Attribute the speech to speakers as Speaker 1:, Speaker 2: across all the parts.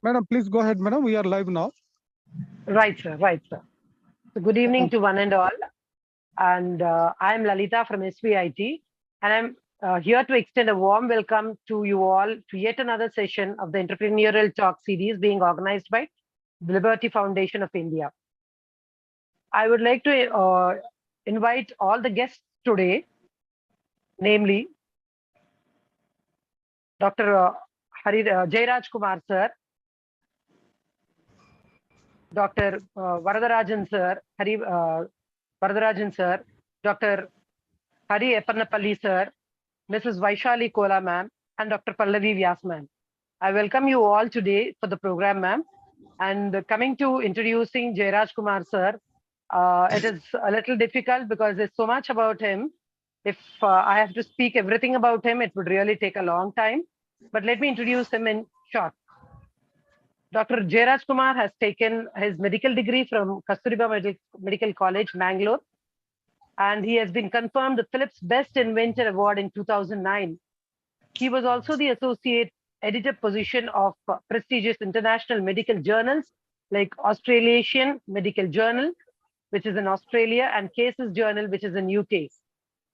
Speaker 1: Madam, please go ahead, madam. We are live now.
Speaker 2: Right, sir. Right, sir. So good evening to one and all. And I'm Lalita from SVIT, and I'm here to extend a warm welcome to you all to yet another session of the Entrepreneurial Talk series being organized by the Liberty Foundation of India. I would like to invite all the guests today, namely Dr. Jairaj Kumar sir, Dr. Varadarajan sir, Varadarajan sir, Dr. Hari Epannapalli sir, Mrs. Vaishali Kola ma'am, and Dr. Pallavi Vyas ma'am. I welcome you all today for the program, ma'am. And coming to introducing Jairaj Kumar sir, it is a little difficult because there's so much about him. If I have to speak everything about him, it would really take a long time. But let me introduce him in short. Dr. Jairaj Kumar has taken his medical degree from Kasturiba Medical College, Bangalore, and he has been confirmed the Philips Best Inventor Award in 2009. He was also the associate editor position of prestigious international medical journals like Australasian Medical Journal, which is in Australia, and Cases Journal, which is in UK.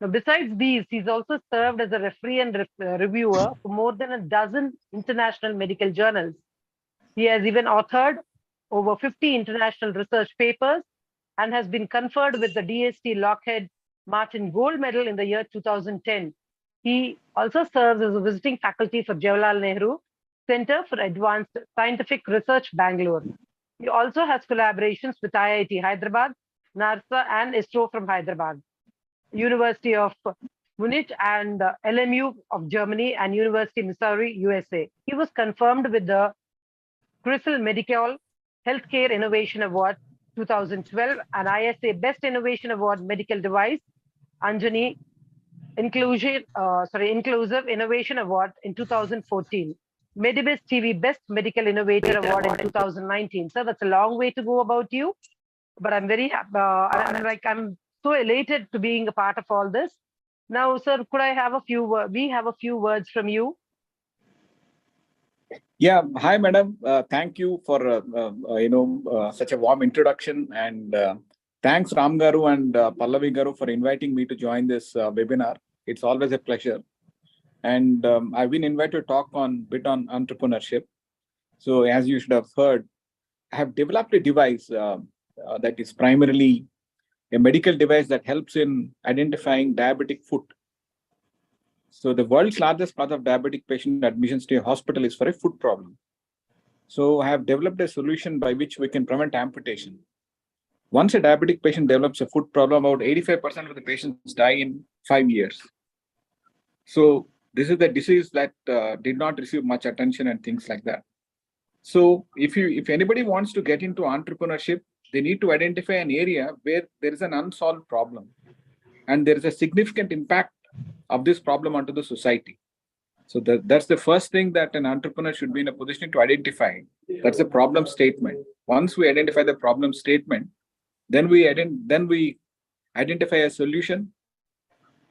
Speaker 2: Now, besides these, he's also served as a referee and reviewer for more than a dozen international medical journals. He has even authored over 50 international research papers and has been conferred with the DST Lockheed Martin Gold Medal in the year 2010. He also serves as a visiting faculty for Jawaharlal Nehru Center for Advanced Scientific Research, Bangalore. He also has collaborations with IIT Hyderabad, NASA, and ISRO from Hyderabad, University of Munich, and LMU of Germany, and University of Missouri, USA. He was confirmed with the CRISIL Medical Healthcare Innovation Award 2012 and ISA Best Innovation Award Medical Device Anjani Inclusive Innovation Award in 2014. Medibest TV Best Medical Innovator Award in 2019. Sir, that's a long way to go about you, but I'm very happy. I'm so elated to being a part of all this. Now, sir, could I have a few? We have a few words from you.
Speaker 3: Yeah, hi, madam. Thank you for such a warm introduction, and thanks Ram Garu and Pallavi Garu for inviting me to join this webinar. It's always a pleasure, and I've been invited to talk on entrepreneurship. So, as you should have heard, I have developed a device that is primarily a medical device that helps in identifying diabetic foot. So the world's largest cause of diabetic patient admissions to a hospital is for a foot problem. So I have developed a solution by which we can prevent amputation. Once a diabetic patient develops a foot problem, about 85% of the patients die in 5 years. So this is the disease that did not receive much attention and things like that. So if anybody wants to get into entrepreneurship, they need to identify an area where there is an unsolved problem and there is a significant impact of this problem onto the society. So that's the first thing that an entrepreneur should be in a position to identify. That's the problem statement. Once we identify the problem statement, then we identify a solution.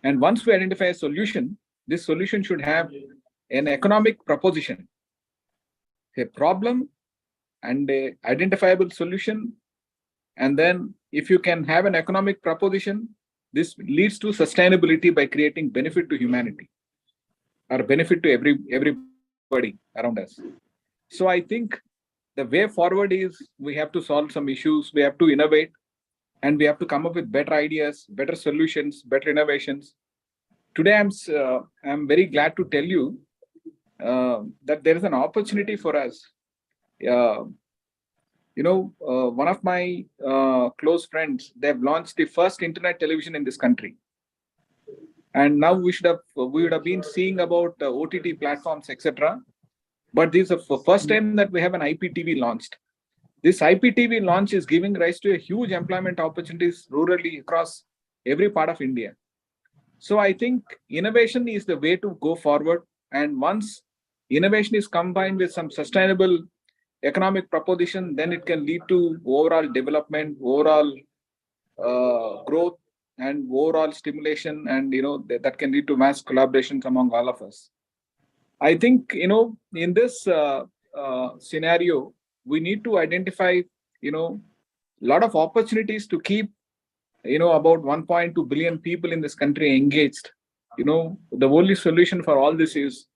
Speaker 3: And once we identify a solution, this solution should have an economic proposition, a problem and a identifiable solution. And then if you can have an economic proposition, this leads to sustainability by creating benefit to humanity or benefit to everybody around us. So I think the way forward is we have to solve some issues, we have to innovate, and we have to come up with better ideas, better solutions, better innovations. Today, I'm very glad to tell you that there is an opportunity for us. One of my close friends, they've launched the first internet television in this country. And now we would have been seeing about OTT platforms, etc. But this is the first time that we have an IPTV launched. This IPTV launch is giving rise to a huge employment opportunities rurally across every part of India. So I think innovation is the way to go forward. And once innovation is combined with some sustainable economic proposition, then it can lead to overall development, overall growth, and overall stimulation, and that can lead to mass collaborations among all of us. I think in this scenario, we need to identify, a lot of opportunities to keep, about 1.2 billion people in this country engaged. The only solution for all this is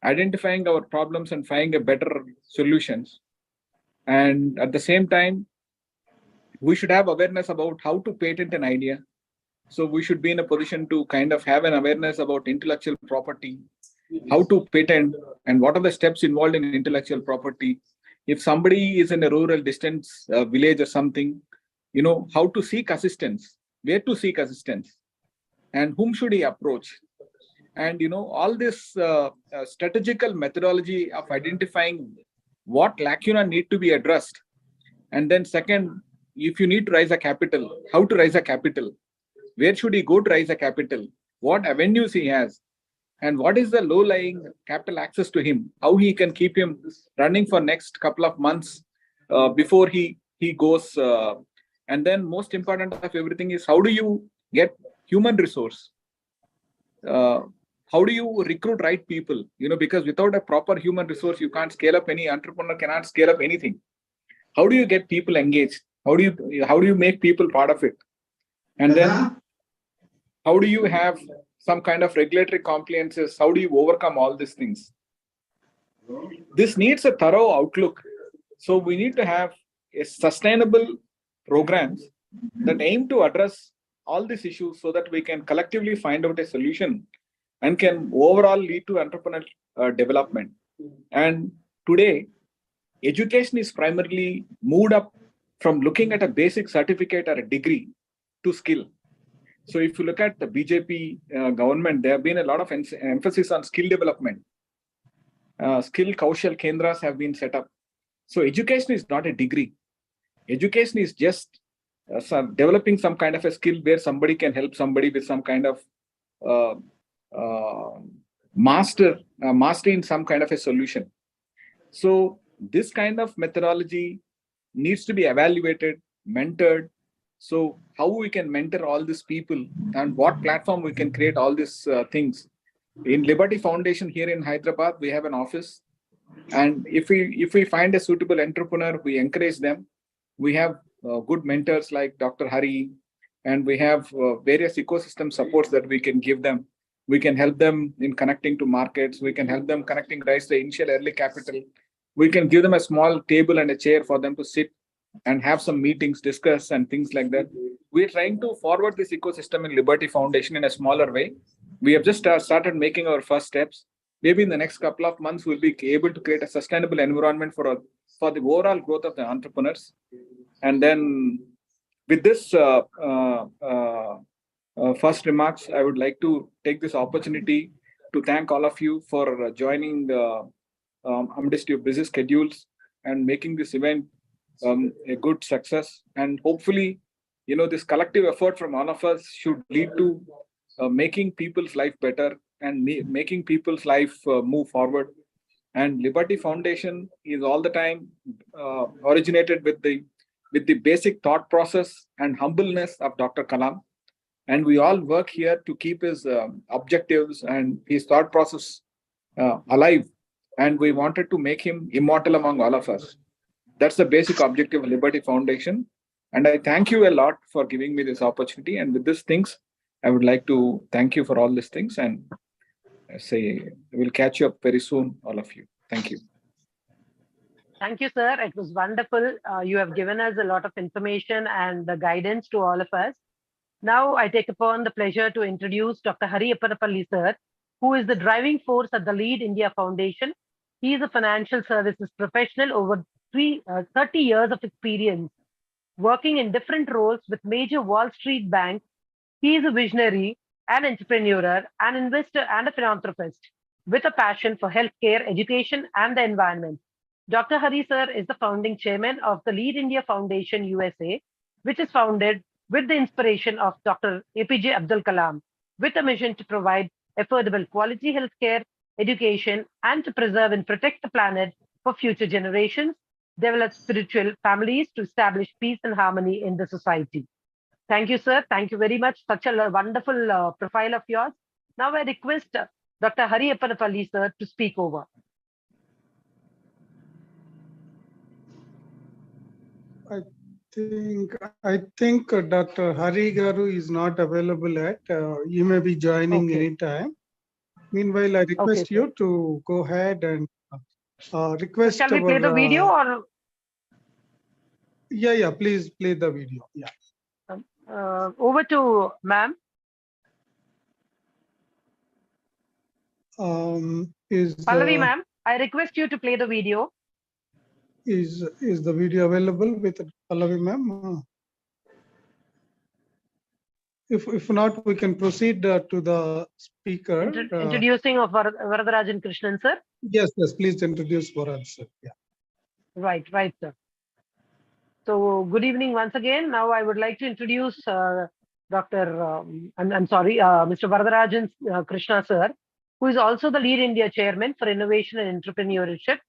Speaker 3: identifying our problems and finding a better solutions. And at the same time, we should have awareness about how to patent an idea. So we should be in a position to kind of have an awareness about intellectual property, how to patent, and what are the steps involved in intellectual property. If somebody is in a rural distance village or something, how to seek assistance, where to seek assistance, and whom should he approach. And all this strategical methodology of identifying what lacuna need to be addressed. And then second, if you need to raise a capital, how to raise a capital, where should he go to raise a capital, what avenues he has, and what is the low-lying capital access to him, how he can keep him running for next couple of months before he goes. And then most important of everything is, how do you get human resource? How do you recruit right people? Because without a proper human resource, you can't scale up. Any entrepreneur cannot scale up anything. How do you get people engaged? How do you make people part of it? And then how do you have some kind of regulatory compliances? How do you overcome all these things? This needs a thorough outlook. So we need to have a sustainable programs that aim to address all these issues so that we can collectively find out a solution and can overall lead to entrepreneurial development. And today, education is primarily moved up from looking at a basic certificate or a degree to skill. So if you look at the BJP government, there have been a lot of emphasis on skill development. Skill Kaushal Kendras have been set up. So education is not a degree. Education is just developing some kind of a skill where somebody can help somebody with some kind of mastery in some kind of a solution. So this kind of methodology needs to be evaluated, mentored. So how we can mentor all these people and what platform we can create all these things. In Liberty Foundation here in Hyderabad, we have an office. And if we find a suitable entrepreneur, we encourage them. We have good mentors like Dr. Hari, and we have various ecosystem supports that we can give them. We can help them in connecting to markets. We can help them raise the initial early capital. We can give them a small table and a chair for them to sit and have some meetings, discuss, and things like that. We're trying to forward this ecosystem in Liberty Foundation in a smaller way. We have just started making our first steps. Maybe in the next couple of months, we'll be able to create a sustainable environment for the overall growth of the entrepreneurs. And then with this first remarks, I would like to take this opportunity to thank all of you for joining amidst your busy schedules and making this event a good success. And hopefully, this collective effort from all of us should lead to making people's life better and making people's life move forward. And Liberty Foundation is all the time originated with the basic thought process and humbleness of Dr. Kalam. And we all work here to keep his objectives and his thought process alive. And we wanted to make him immortal among all of us. That's the basic objective of Liberty Foundation. And I thank you a lot for giving me this opportunity. And with these things, I would like to thank you for all these things and say we'll catch you up very soon, all of you. Thank you.
Speaker 2: Thank you, sir. It was wonderful. You have given us a lot of information and the guidance to all of us. Now I take upon the pleasure to introduce Dr. Hari Eppanapalli, sir, who is the driving force at the Lead India Foundation. He is a financial services professional over 30 years of experience working in different roles with major Wall Street banks. He is a visionary, an entrepreneur, an investor, and a philanthropist with a passion for healthcare, education, and the environment. Dr. Hari sir is the founding chairman of the Lead India Foundation USA, which is founded with the inspiration of Dr. APJ Abdul Kalam, with a mission to provide affordable quality healthcare, education, and to preserve and protect the planet for future generations, develop spiritual families to establish peace and harmony in the society. Thank you, sir. Thank you very much. Such a wonderful profile of yours. Now I request Dr. Hari Eppanapalli, sir, to speak over.
Speaker 1: I think Dr. Hari Garu is not available yet. You may be joining
Speaker 2: Okay.
Speaker 1: anytime. Meanwhile, I
Speaker 2: Okay,
Speaker 1: request
Speaker 2: sir.
Speaker 1: you to go ahead and request
Speaker 2: Shall we play the
Speaker 1: our.
Speaker 2: video or
Speaker 1: Yeah, please play the video. Yeah.
Speaker 2: over to ma'am?
Speaker 1: Is
Speaker 2: Pallavi ma'am, I request you to play the video.
Speaker 1: is the video available with Pallavi ma'am? If not, we can proceed to the speaker.
Speaker 2: Introducing of Varadarajan Krishnan, sir.
Speaker 1: Yes, please introduce Varad, sir. Yeah.
Speaker 2: Right, sir. So good evening once again. Now I would like to introduce Dr. I'm sorry, Mr. Varadarajan Krishna, sir, who is also the lead India chairman for innovation and entrepreneurship.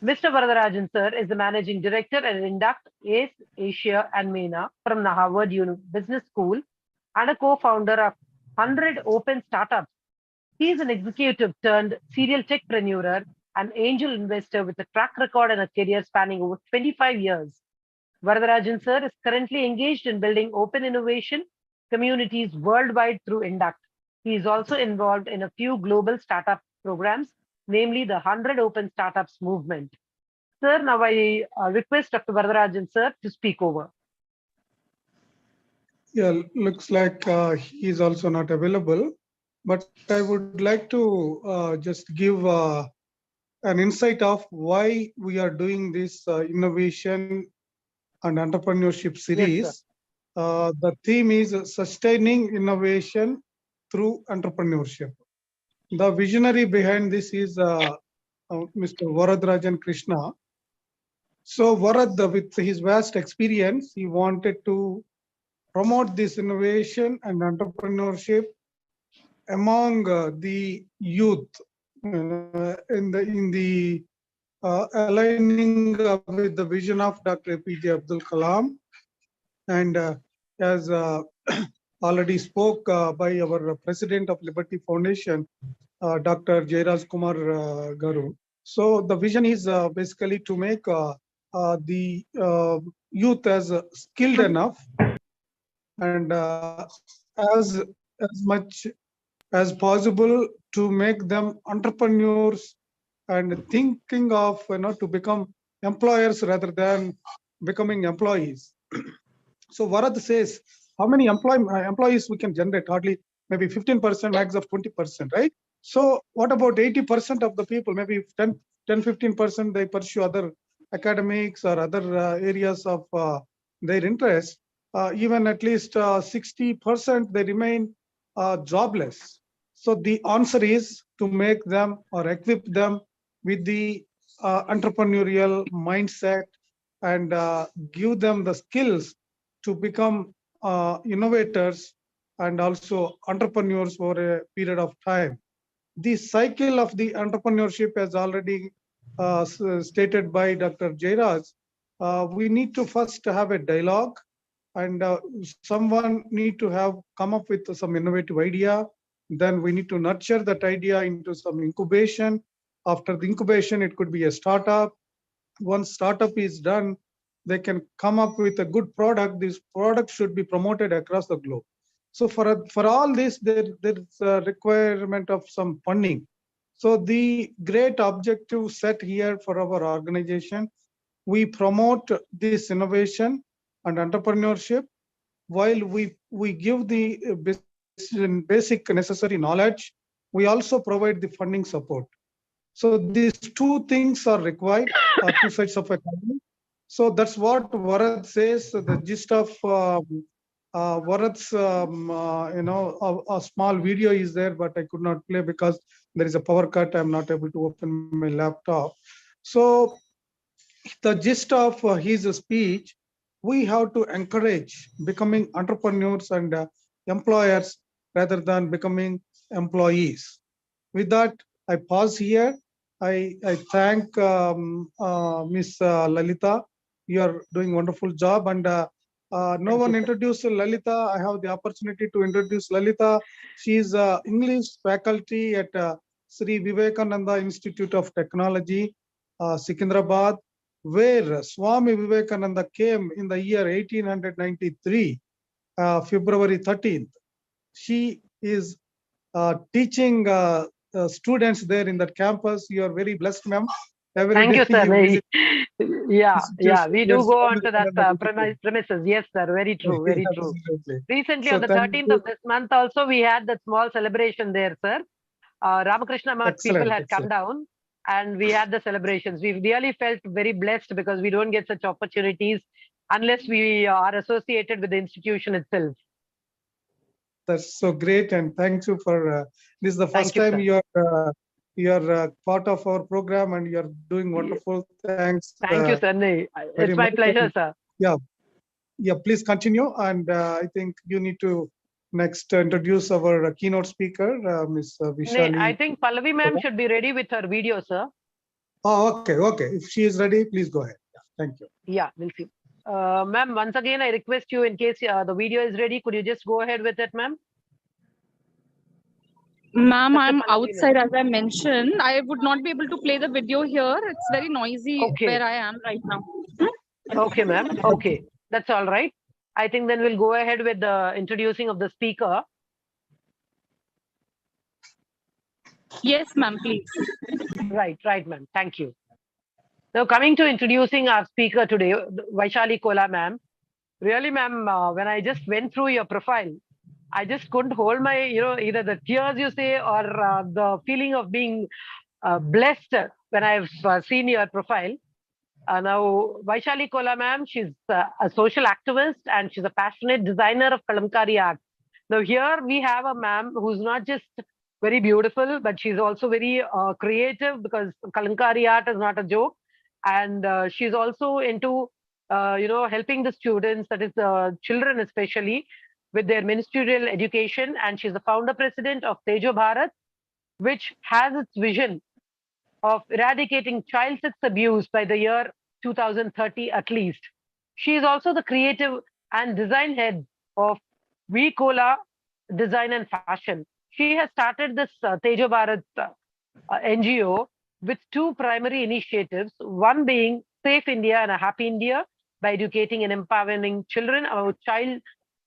Speaker 2: Mr. Varadarajan, sir, is the managing director at Induct, ACE, Asia, and MENA from the Harvard Business School and a co-founder of 100 Open Startups. He is an executive turned serial techpreneur and angel investor with a track record and a career spanning over 25 years. Varadarajan, sir, is currently engaged in building open innovation communities worldwide through Induct. He is also involved in a few global startup programs, namely the 100 Open Startups movement. Sir, now I request Dr. Varadarajan, sir, to speak over.
Speaker 1: Yeah, looks like he is also not available. But I would like to just give an insight of why we are doing this innovation and entrepreneurship series.
Speaker 2: Yes,
Speaker 1: The theme is sustaining innovation through entrepreneurship. The visionary behind this is Mr. Varadarajan Krishna. So Varad, with his vast experience, he wanted to promote this innovation and entrepreneurship among the youth in the aligning with the vision of Dr. APJ Abdul Kalam, and as already spoke by our president of Liberty Foundation, Dr. Jairaj Kumar Garu. So the vision is basically to make the youth as skilled enough and as much as possible to make them entrepreneurs and thinking of to become employers rather than becoming employees. So Varad says how many employees we can generate? Hardly maybe 15%, max of 20%, right? So what about 80% of the people? Maybe 10-15% they pursue other academics or other areas of their interest. Even at least 60% they remain jobless. So the answer is to make them or equip them with the entrepreneurial mindset and give them the skills to become innovators and also entrepreneurs for a period of time. The cycle of the entrepreneurship as already stated by Dr. Jairaj. We need to first have a dialogue, and someone need to have come up with some innovative idea. Then we need to nurture that idea into some incubation. After the incubation, it could be a startup. Once startup is done, they can come up with a good product. This product should be promoted across the globe. So for all this, there's a requirement of some funding. So the great objective set here for our organization, we promote this innovation and entrepreneurship while we give the basic necessary knowledge. We also provide the funding support. So these two things are required, two sides of a coin. So that's what Varad says. The gist of Varad's, a small video is there, but I could not play because there is a power cut. I'm not able to open my laptop. So the gist of his speech, we have to encourage becoming entrepreneurs and employers rather than becoming employees. With that, I pause here. I thank Miss Lalita. You are doing a wonderful job, and no one introduced Lalita. I have the opportunity to introduce Lalita. She is English faculty at Sri Vivekananda Institute of Technology, Secunderabad. where Swami Vivekananda came in the year 1893, February 13th. She is teaching students there in that campus. You are very blessed, ma'am. Every
Speaker 2: Thank
Speaker 1: day
Speaker 2: you, sir.
Speaker 1: you visit
Speaker 2: Yeah,
Speaker 1: institution
Speaker 2: we
Speaker 1: where
Speaker 2: do go
Speaker 1: Swami
Speaker 2: on to that
Speaker 1: Vivekananda visited.
Speaker 2: premises. Yes, sir. Very true. Very true.
Speaker 1: Absolutely.
Speaker 2: Recently,
Speaker 1: So
Speaker 2: on the
Speaker 1: thank
Speaker 2: 13th
Speaker 1: you.
Speaker 2: of this month, also, we had that small celebration there, sir. Ramakrishna Math people
Speaker 1: Excellent.
Speaker 2: had come down and we had the celebrations. We really felt very blessed because we don't get such opportunities unless we are associated with the institution itself.
Speaker 1: That's so great, and thank you for this is the first
Speaker 2: Thank you,
Speaker 1: time
Speaker 2: sir.
Speaker 1: you're part of our program, and you're doing wonderful. Thanks
Speaker 2: Thank you, sir.
Speaker 1: very
Speaker 2: It's my
Speaker 1: much.
Speaker 2: pleasure,
Speaker 1: And
Speaker 2: sir.
Speaker 1: yeah, please continue. And I think you need to next introduce our keynote speaker, Ms.
Speaker 2: I
Speaker 1: Vishali.
Speaker 2: think Pallavi ma'am should be ready with her video, sir.
Speaker 1: Oh, okay. If she is ready, please go ahead. Yeah, thank you.
Speaker 2: Yeah, we'll see. Ma'am, once again, I request you, in case the video is ready, could you just go ahead with it, ma'am?
Speaker 4: Ma'am, I'm outside, as I mentioned. I would not be able to play the video here. It's very noisy where I am right now.
Speaker 2: Okay, ma'am. Okay, that's all right. I think then we'll go ahead with the introducing of the speaker.
Speaker 4: Yes, ma'am, please.
Speaker 2: Right, ma'am. Thank you. Now, coming to introducing our speaker today, Vaishali Kola, ma'am. Really, ma'am, when I just went through your profile, I just couldn't hold my, either the tears you say or the feeling of being blessed when I've seen your profile. Now, Vaishali Kola, ma'am, she's a social activist and she's a passionate designer of kalamkari art. Now, here we have a ma'am who's not just very beautiful, but she's also very creative, because kalamkari art is not a joke. And she's also into, helping the students, that is the children especially, with their ministerial education. And she's the founder president of Tejo Bharat, which has its vision of eradicating child sex abuse by the year 2030 at least. She is also the creative and design head of Vcola Design and Fashion. She has started this Tejo Bharat NGO with two primary initiatives, one being Safe India and a Happy India, by educating and empowering children about child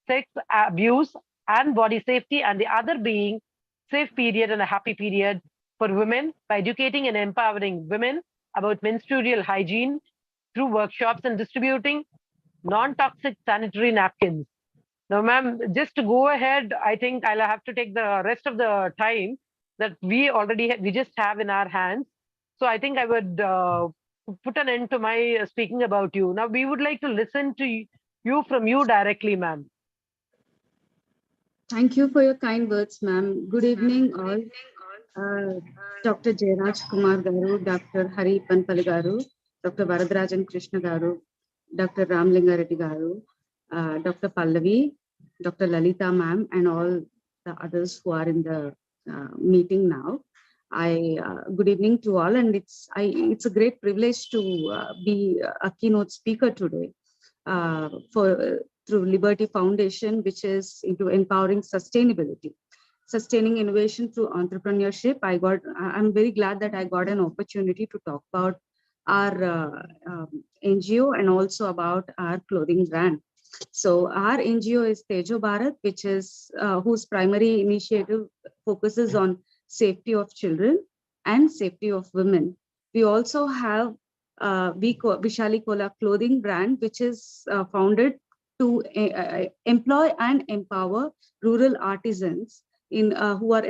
Speaker 2: sex abuse and body safety, and the other being Safe Period and a Happy Period for women, by educating and empowering women about menstrual hygiene through workshops and distributing non-toxic sanitary napkins. Now, ma'am, just to go ahead, I think I'll have to take the rest of the time that we just have in our hands. So I think I would put an end to my speaking about you. Now, we would like to listen to you from you directly, ma'am.
Speaker 5: Thank you for your kind words, ma'am. Good evening, all. Dr. Jairaj Kumar Garu, Dr. Hari Panpali Garu, Dr. Varadarajan Krishna Garu, Dr. Ramlinga Reddy Garu, Dr. Pallavi, Dr. Lalita ma'am, and all the others who are in the meeting now. Good evening to all, and it's a great privilege to be a keynote speaker today through Liberty Foundation, which is into empowering sustainability, sustaining innovation through entrepreneurship. I'm very glad that I got an opportunity to talk about our NGO and also about our clothing brand. So our NGO is Tejo Bharat, which is whose primary initiative focuses on safety of children and safety of women. We also have Vishali Kola clothing brand, which is founded to employ and empower rural artisans who are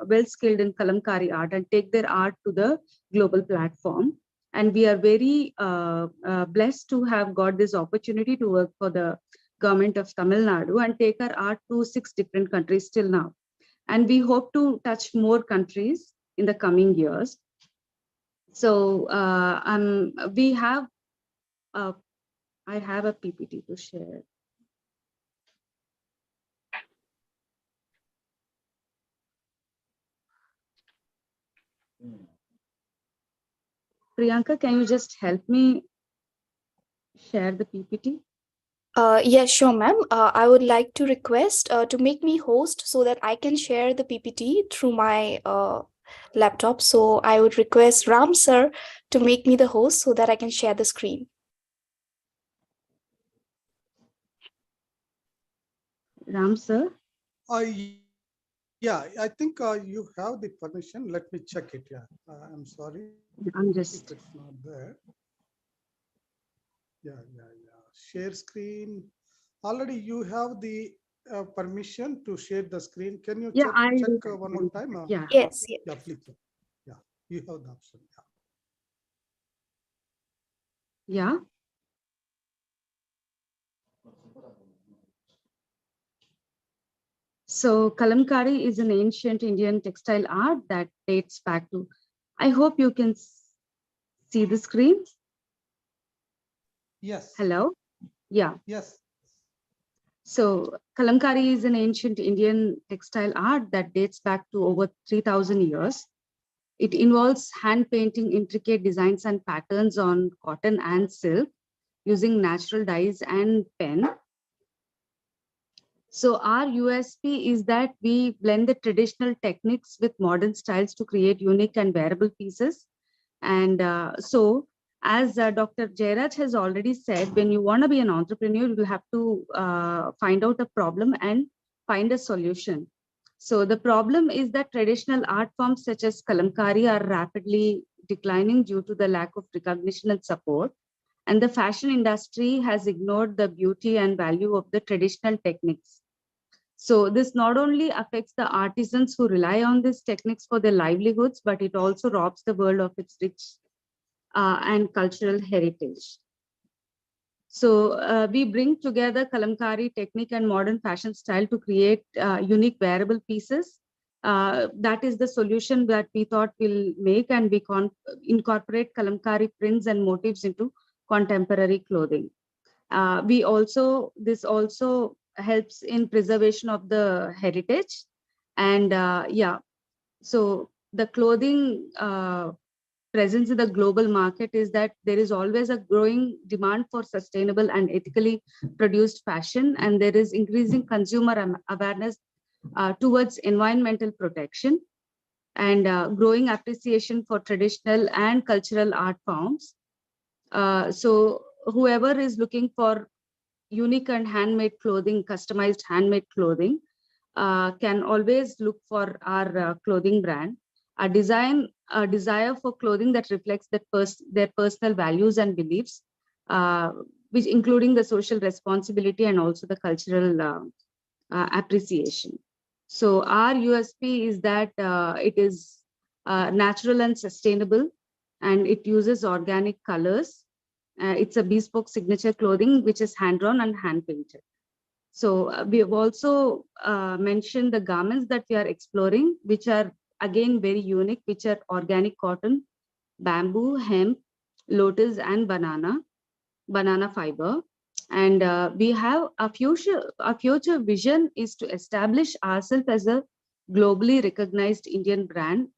Speaker 5: well skilled in kalamkari art and take their art to the global platform. And we are very blessed to have got this opportunity to work for the government of Tamil Nadu and take our art to 6 different countries till now. And we hope to touch more countries in the coming years. So we have, I have a PPT to share. Priyanka, can you just help me share the PPT?
Speaker 6: Yes, sure, ma'am. I would like to request to make me host so that I can share the PPT through my laptop. So I would request Ram sir to make me the host so that I can share the screen.
Speaker 5: Ram sir?
Speaker 1: Yeah, I think you have the permission. Let me check it. Yeah, I'm sorry
Speaker 5: I'm
Speaker 1: if
Speaker 5: just.
Speaker 1: it's not there. Yeah. Share screen. Already you have the permission to share the screen. Can you
Speaker 5: Yeah,
Speaker 1: check
Speaker 5: I'll do
Speaker 1: one more
Speaker 5: that.
Speaker 1: time?
Speaker 5: Yeah.
Speaker 6: Yes, yes.
Speaker 1: Yeah, please. Yeah, you have the option.
Speaker 5: Yeah. So Kalamkari is an ancient Indian textile art that dates back to, I hope you can see the screen.
Speaker 1: Yes.
Speaker 5: Hello? Yeah.
Speaker 1: Yes.
Speaker 5: So Kalamkari is an ancient Indian textile art that dates back to over 3,000 years. It involves hand painting intricate designs and patterns on cotton and silk using natural dyes and pen. So our USP is that we blend the traditional techniques with modern styles to create unique and wearable pieces. And so, as Dr. Jairaj has already said, when you want to be an entrepreneur, you have to find out a problem and find a solution. So the problem is that traditional art forms such as Kalamkari are rapidly declining due to the lack of recognition and support. And the fashion industry has ignored the beauty and value of the traditional techniques. So this not only affects the artisans who rely on these techniques for their livelihoods, but it also robs the world of its rich and cultural heritage. So we bring together Kalamkari technique and modern fashion style to create unique wearable pieces. That is the solution that we thought we'll make, and we incorporate Kalamkari prints and motifs into contemporary clothing. This also helps in preservation of the heritage. And so the clothing presence in the global market is that there is always a growing demand for sustainable and ethically produced fashion, and there is increasing consumer awareness towards environmental protection and growing appreciation for traditional and cultural art forms. So whoever is looking for unique and handmade clothing, customized handmade clothing, can always look for our clothing brand. A desire for clothing that reflects their personal values and beliefs, which including the social responsibility and also the cultural appreciation. So our USP is that it is natural and sustainable, and it uses organic colors. It's a bespoke signature clothing, which is hand-drawn and hand-painted. So we have also mentioned the garments that we are exploring, which are again very unique, which are organic cotton, bamboo, hemp, lotus, and banana fiber. And we have a future vision is to establish ourselves as a globally recognized Indian brand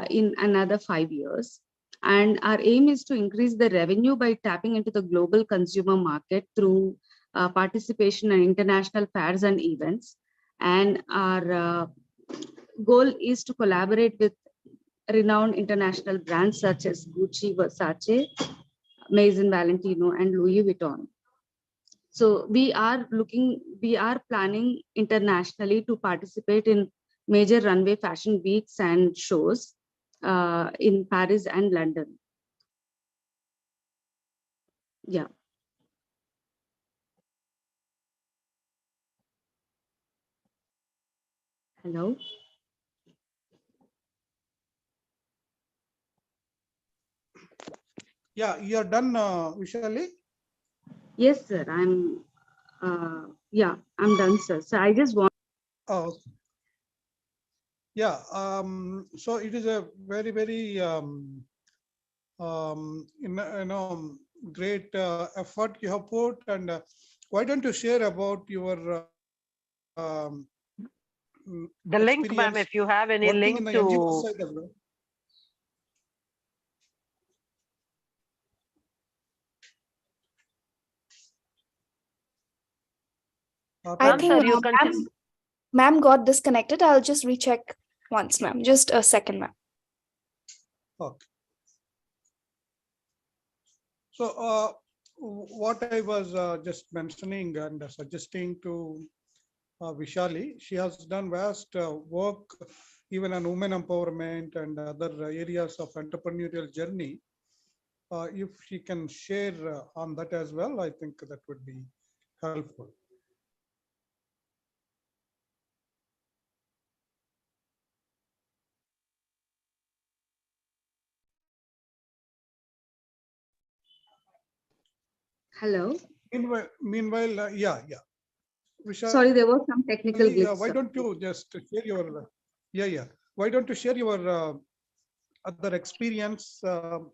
Speaker 5: in another 5 years. And our aim is to increase the revenue by tapping into the global consumer market through participation in international fairs and events. And our goal is to collaborate with renowned international brands such as Gucci, Versace, Maison Valentino, and Louis Vuitton. So we are planning internationally to participate in major runway fashion weeks and shows in Paris and London. Yeah. Hello.
Speaker 1: Yeah, you are done, Vishali?
Speaker 5: Yes, sir. I'm done, sir. So I just want.
Speaker 1: Oh, yeah. So it is a very, very great effort you have put. And why don't you share about your
Speaker 2: The link, ma'am,
Speaker 1: experience
Speaker 2: if you have any
Speaker 1: working in
Speaker 2: link
Speaker 1: the
Speaker 2: to.
Speaker 1: NGO side as well?
Speaker 6: I
Speaker 2: Ma'am, sir,
Speaker 6: think
Speaker 2: you continue.
Speaker 6: ma'am got disconnected. I'll just recheck once, ma'am. Just a second, ma'am.
Speaker 1: Okay. So what I was just mentioning and suggesting to Vishali, she has done vast work even on women empowerment and other areas of entrepreneurial journey. If she can share on that as well, I think that would be helpful.
Speaker 5: Hello.
Speaker 1: Meanwhile, yeah. Vishali,
Speaker 5: Sorry, there was some technical glitch.
Speaker 1: why don't you just share your, yeah. Why don't you share your other experience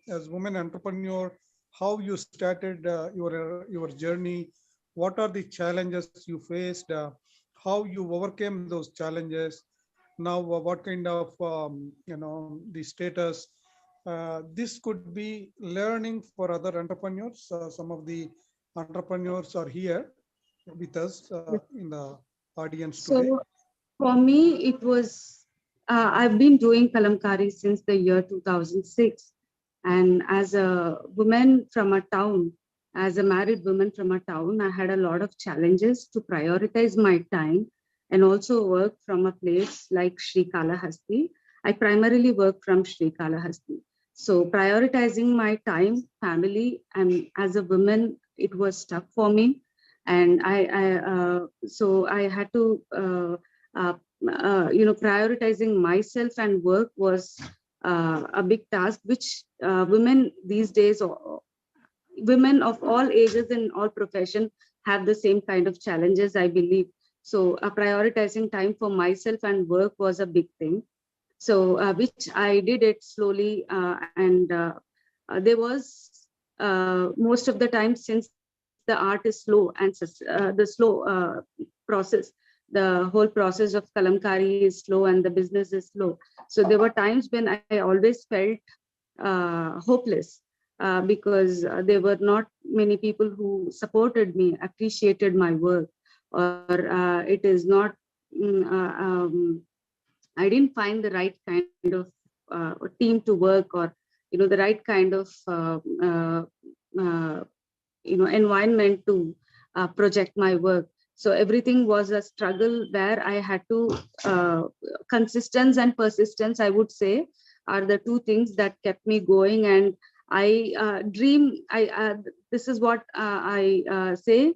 Speaker 1: as women entrepreneur, how you started your journey, what are the challenges you faced, how you overcame those challenges, now what kind of the status. This could be learning for other entrepreneurs. Some of the entrepreneurs are here with us in the audience today.
Speaker 5: So for me, it was, I've been doing kalamkari since the year 2006. And as a woman from a town, as a married woman from a town, I had a lot of challenges to prioritize my time and also work from a place like Sri Kalahasti. I primarily work from Sri Kalahasti. So prioritizing my time, family, and as a woman, it was tough for me. And so I had to, prioritizing myself and work was a big task, which women these days, or women of all ages and all profession, have the same kind of challenges, I believe. So prioritizing time for myself and work was a big thing. So which I did it slowly, and there was most of the time, since the art is slow and the slow process, the whole process of kalamkari is slow and the business is slow. So there were times when I always felt hopeless, because there were not many people who supported me, appreciated my work, or it is not, I didn't find the right kind of team to work, or the right kind of uh, environment to project my work. So everything was a struggle where I had to consistency and persistence, I would say, are the two things that kept me going. And I dream. This is what I say.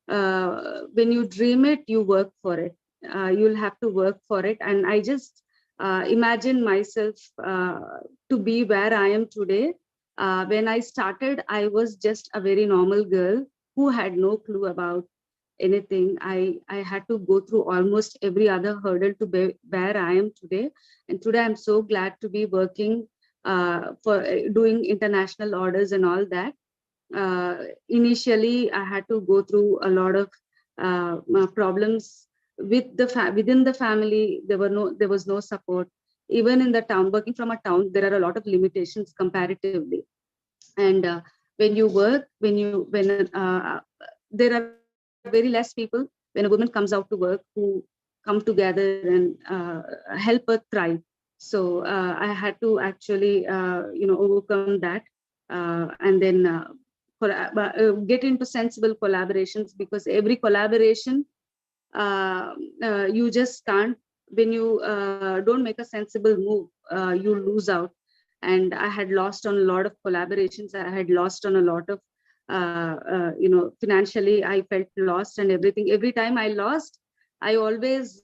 Speaker 5: When you dream it, you work for it. You'll have to work for it. And I just imagine myself to be where I am today. When I started, I was just a very normal girl who had no clue about anything. I had to go through almost every other hurdle to be where I am today. And today I'm so glad to be working for doing international orders and all that. Initially, I had to go through a lot of problems with the within the family. There was no support. Even in the town, working from a town, there are a lot of limitations comparatively. And when you work, there are very less people when a woman comes out to work who come together and help her thrive. So I had to actually overcome that, and then get into sensible collaborations, because every collaboration, you just can't, when you don't make a sensible move, you lose out. And I had lost on a lot of collaborations. I had lost on a lot of financially I felt lost and everything. Every time I lost, I always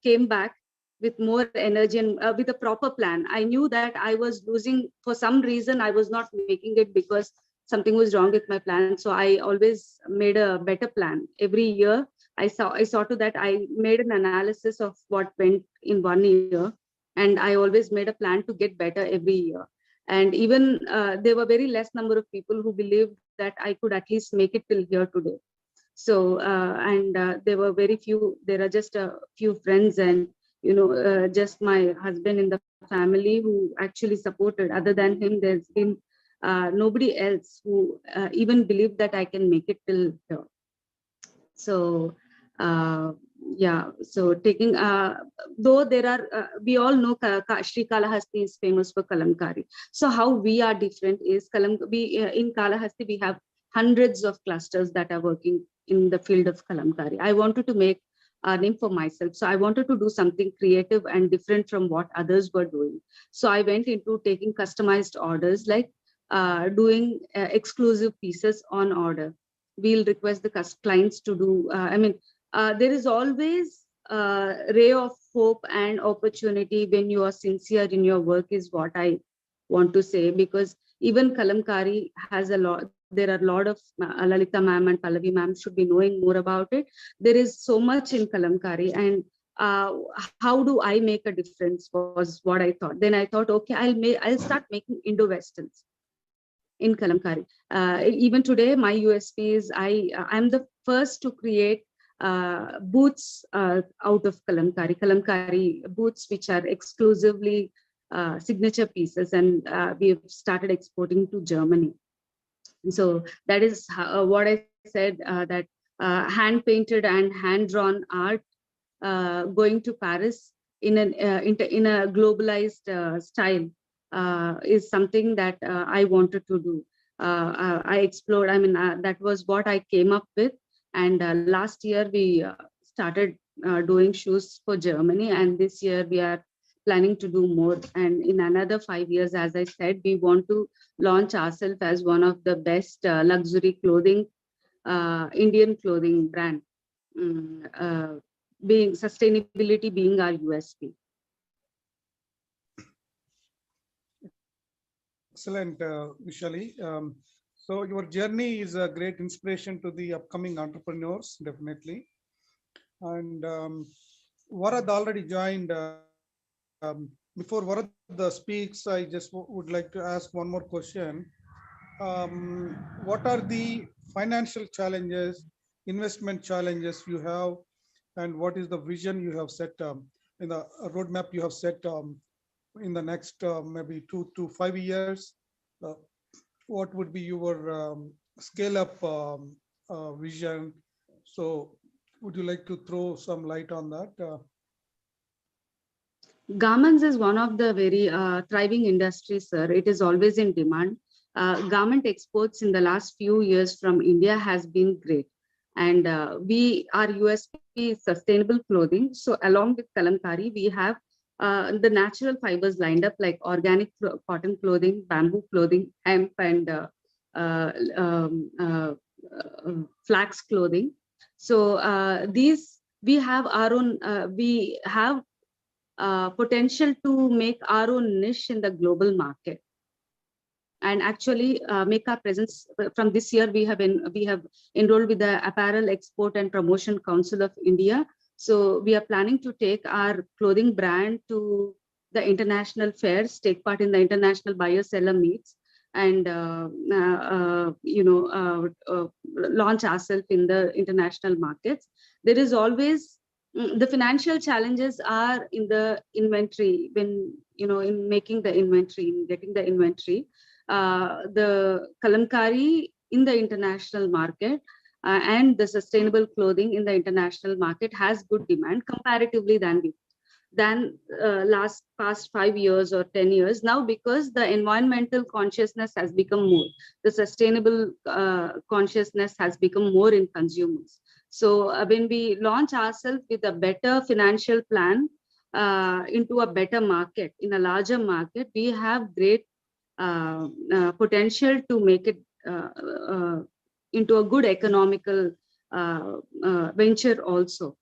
Speaker 5: came back with more energy and with a proper plan. I knew that I was losing for some reason. I was not making it because something was wrong with my plan. So I always made a better plan every year. I saw to that I made an analysis of what went in 1 year, and I always made a plan to get better every year. And even there were very less number of people who believed that I could at least make it till here today. So and there were very few. There are just a few friends and just my husband in the family who actually supported. Other than him, there's been nobody else who even believed that I can make it till here. So yeah, so taking, though there are, we all know Sri Kalahasti is famous for kalamkari. So how we are different is in Kalahasti, we have hundreds of clusters that are working in the field of kalamkari. I wanted to make a name for myself. So I wanted to do something creative and different from what others were doing. So I went into taking customized orders, like doing exclusive pieces on order. We'll request the clients to do, there is always a ray of hope and opportunity when you are sincere in your work, is what I want to say, because even kalamkari has a lot, there are a lot of Lalita ma'am and Pallavi ma'am should be knowing more about it. There is so much in kalamkari, and how do I make a difference was what I thought. Then I thought, okay, I'll start making Indo-Westerns in kalamkari. Even today, my USP is I'm the first to create boots out of kalamkari boots, which are exclusively signature pieces, and we have started exporting to Germany. So that is what I said, that hand painted and hand drawn art going to Paris in a globalized style is something that I wanted to do. I explored, that was what I came up with. And last year we started doing shoes for Germany. And this year we are planning to do more. And in another 5 years, as I said, we want to launch ourselves as one of the best luxury clothing, Indian clothing brand. Being sustainability being our USP.
Speaker 1: Excellent, Vishali. So your journey is a great inspiration to the upcoming entrepreneurs, definitely. And Varad already joined. Before Varad speaks, I just would like to ask one more question. What are the financial challenges, investment challenges you have, and what is the vision you have set in the roadmap you have set in the next maybe 2 to 5 years? Uh, what would be your scale up vision? So would you like to throw some light on that?
Speaker 5: Garments is one of the very thriving industries, sir. It is always in demand. Garment exports in the last few years from India has been great. And our USP is sustainable clothing. So along with kalamkari, we have the natural fibers lined up, like organic cotton clothing, bamboo clothing, hemp, and uh, um, uh, flax clothing. So these, we have our own, we have potential to make our own niche in the global market, and actually make our presence. From this year, we have enrolled with the Apparel Export and Promotion Council of India. So we are planning to take our clothing brand to the international fairs, take part in the international buyer-seller meets, and launch ourselves in the international markets. There is always the financial challenges are in the inventory, when in making the inventory, in getting the inventory. The kalamkari in the international market and the sustainable clothing in the international market has good demand comparatively than past 5 years or 10 years now, because the environmental consciousness has become more, the sustainable consciousness has become more in consumers. So when we launch ourselves with a better financial plan into a better market, in a larger market, we have great potential to make it into a good economical venture also.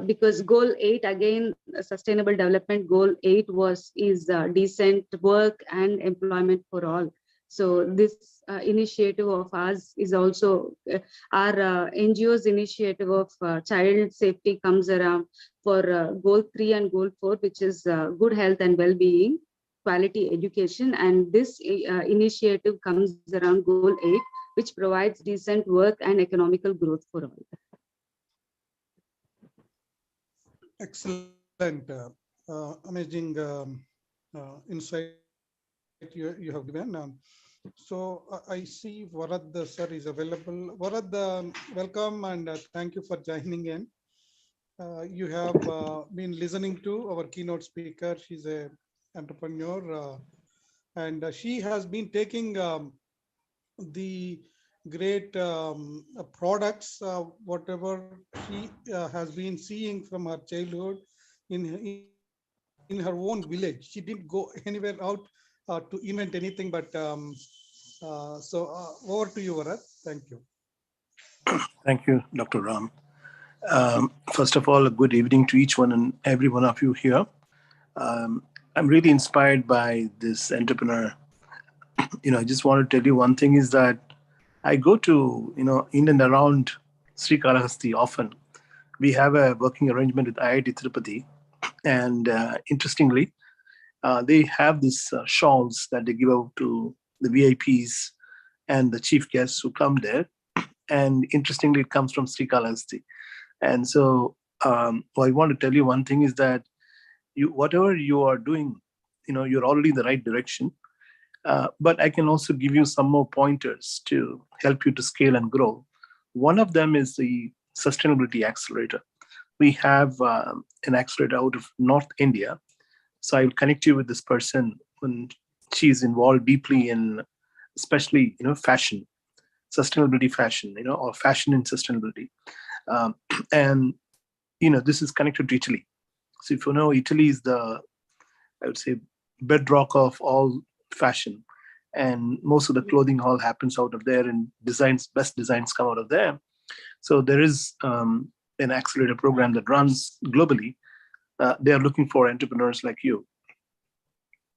Speaker 5: Because goal 8, again, sustainable development goal 8 is decent work and employment for all. So this initiative of ours is also our NGO's initiative of child safety comes around for goal 3 and goal 4, which is good health and well-being, quality education. And this initiative comes around goal 8, which provides decent work and economical growth for all.
Speaker 1: Excellent, amazing insight you have given. So I see Varad sir is available. Varad, welcome, and thank you for joining in. You have been listening to our keynote speaker. She's a entrepreneur, and she has been taking the great products, whatever she has been seeing from her childhood in her own village. She didn't go anywhere out to invent anything, but over to you, Varat. Thank you.
Speaker 7: Thank you, Dr. Ram. First of all, a good evening to each one and every one of you here. I'm really inspired by this entrepreneur. I just want to tell you one thing is that I go to, in and around Srikalahasti often. We have a working arrangement with IIT Tirupati. And interestingly, they have these shawls that they give out to the VIPs and the chief guests who come there. And interestingly, it comes from Srikalahasti. And so I want to tell you one thing is that whatever you are doing, you're already in the right direction. But I can also give you some more pointers to help you to scale and grow. One of them is the Sustainability Accelerator. We have an accelerator out of North India. So I will connect you with this person when she's involved deeply in, especially, fashion, sustainability fashion, or fashion and sustainability. And, this is connected to Italy. So if you know, Italy is I would say, bedrock of all fashion. And most of the clothing all happens out of there, and best designs come out of there. So there is an accelerator program that runs globally. They are looking for entrepreneurs like you.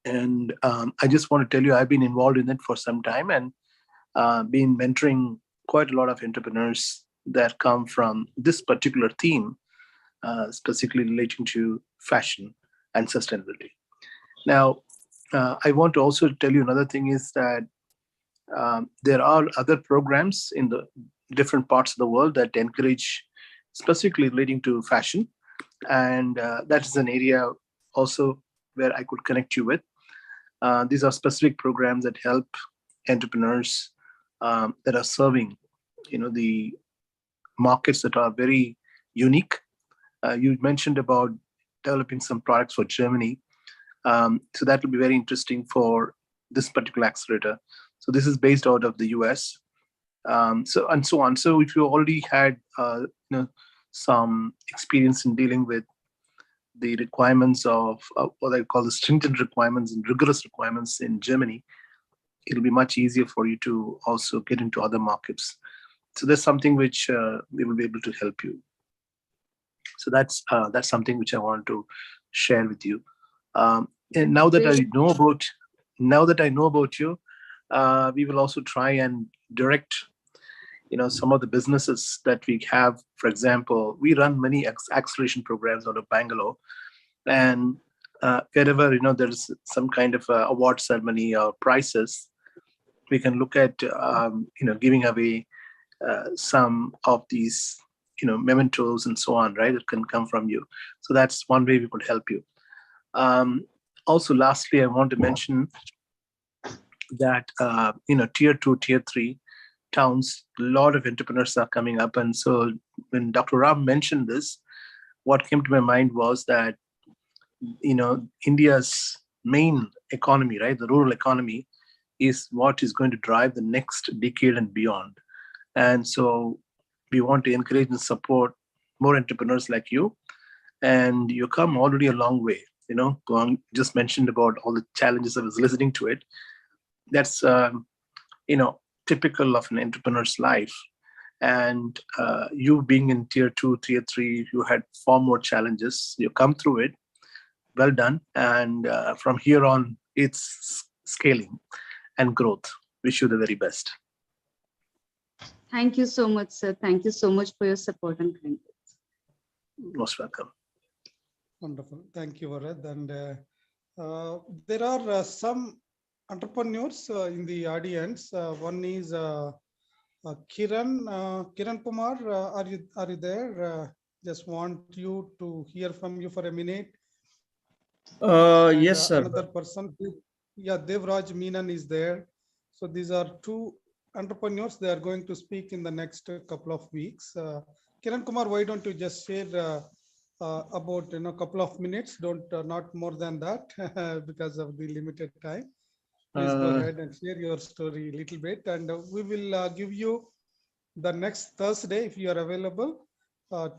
Speaker 7: And I just want to tell you, I've been involved in it for some time and been mentoring quite a lot of entrepreneurs that come from this particular theme, specifically relating to fashion and sustainability. Now, I want to also tell you another thing is that there are other programs in the different parts of the world that encourage specifically relating to fashion. And that is an area also where I could connect you with. These are specific programs that help entrepreneurs that are serving, the markets that are very unique. You mentioned about developing some products for Germany. So that will be very interesting for this particular accelerator. So this is based out of the US. So and so on. So if you already had some experience in dealing with the requirements of what I call the stringent requirements and rigorous requirements in Germany, it'll be much easier for you to also get into other markets. So there's something which we will be able to help you. So that's something which I want to share with you. And now that I know about you, we will also try and direct, some of the businesses that we have. For example, we run many acceleration programs out of Bangalore, and wherever there's some kind of award ceremony or prizes, we can look at giving away some of these mementos and so on, right? It can come from you. So that's one way we could help you. Also, lastly, I want to mention that tier 2, tier 3 towns, a lot of entrepreneurs are coming up. And so when Dr. Ram mentioned this, what came to my mind was that India's main economy, right, the rural economy, is what is going to drive the next decade and beyond. And so we want to encourage and support more entrepreneurs like you. And you come already a long way. Just mentioned about all the challenges. I was listening to it. That's typical of an entrepreneur's life. And you being in tier 2, tier 3, you had far more challenges. You come through it. Well done. And from here on, it's scaling and growth. Wish you the very best.
Speaker 5: Thank you so much, sir. Thank you so much for your support and kindness.
Speaker 7: Most welcome.
Speaker 1: Wonderful. Thank you, Varad. And there are some entrepreneurs in the audience. One is Kiran Kumar. Are you there? Just want you to hear from you for a minute.
Speaker 8: Yes, sir.
Speaker 1: Another person, Devraj Meenan is there. So these are two entrepreneurs. They are going to speak in the next couple of weeks. Kiran Kumar, why don't you just share about a couple of minutes. Don't not more than that because of the limited time. Please go ahead and share your story a little bit, and we will give you the next Thursday if you are available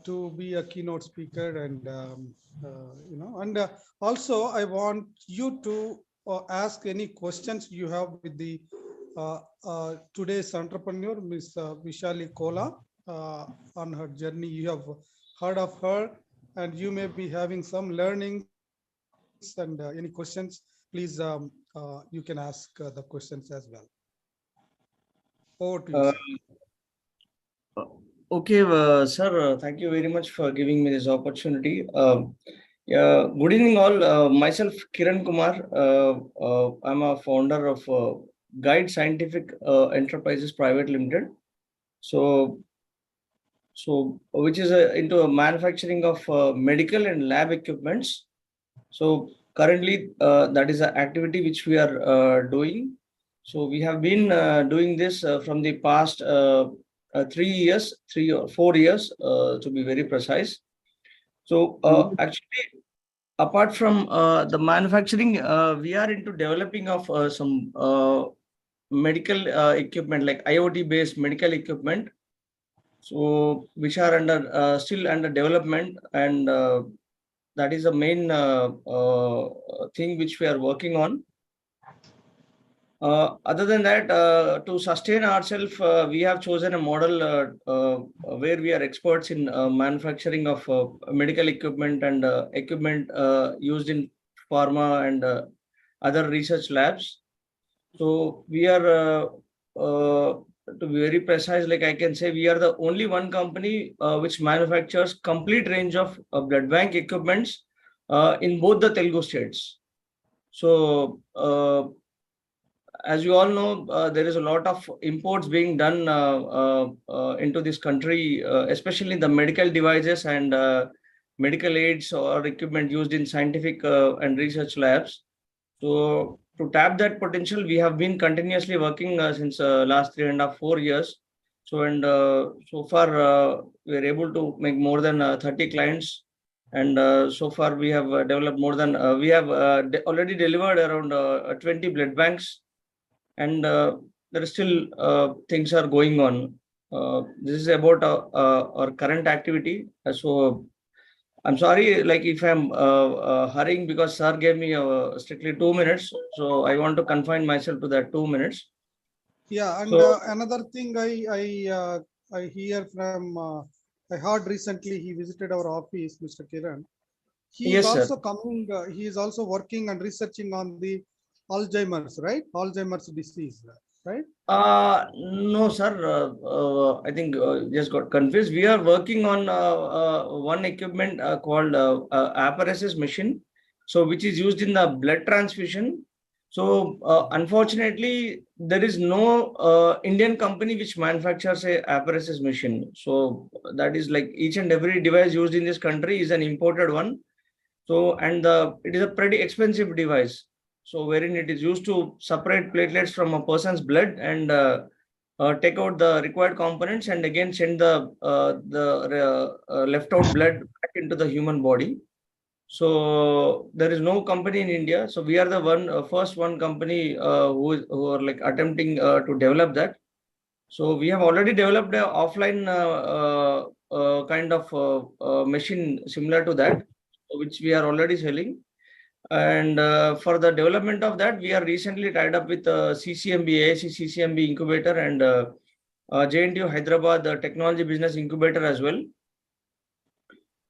Speaker 1: to be a keynote speaker. And and also I want you to ask any questions you have with the today's entrepreneur, Miss Vishali Kola, on her journey. You have heard of her, and you may be having some learnings and any questions. Please, you can ask the questions as well. Over to you, sir.
Speaker 8: Okay, sir, thank you very much for giving me this opportunity. Yeah, good evening all. Myself, Kiran Kumar. I'm a founder of Guide Scientific Enterprises Private Limited. So which is into manufacturing of medical and lab equipments. So currently, that is an activity which we are doing. So we have been doing this from the past 3 years, 3 or 4 years, to be very precise. So actually, apart from the manufacturing, we are into developing of some medical equipment like IoT-based medical equipment. So which are under still under development, and that is the main thing which we are working on. Other than that, to sustain ourselves, we have chosen a model where we are experts in manufacturing of medical equipment and equipment used in pharma and other research labs. So we are, to be very precise, like I can say, we are the only one company which manufactures complete range of blood bank equipments in both the Telugu states. So as you all know, there is a lot of imports being done into this country, especially the medical devices and medical aids or equipment used in scientific and research labs. So to tap that potential, we have been continuously working since last 3.5-4 years. So and so far we are able to make more than 30 clients, and so far we have developed more than we have already delivered around 20 blood banks, and there are still things are going on. This is about our current activity. So I'm sorry, like if I'm hurrying, because sir gave me strictly 2 minutes, so I want to confine myself to that 2 minutes.
Speaker 1: Yeah, and
Speaker 8: So,
Speaker 1: another thing I hear from I heard recently he visited our office, Mr. Kiran. He is
Speaker 8: yes, sir.
Speaker 1: also coming. He is also working and researching on the Alzheimer's, right? Alzheimer's disease, right?
Speaker 8: No, sir. I think just got confused. We are working on one equipment called apheresis machine, so which is used in the blood transfusion. So unfortunately, there is no Indian company which manufactures a apheresis machine. So that is like each and every device used in this country is an imported one. So and it is a pretty expensive device. So wherein it is used to separate platelets from a person's blood and take out the required components and again send the left out blood back into the human body. So there is no company in India. So we are the first one company who are like attempting to develop that. So we have already developed an offline kind of machine similar to that, which we are already selling. And for the development of that, we are recently tied up with CCMB, AIC CCMB incubator, and JNTU Hyderabad Technology Business Incubator as well.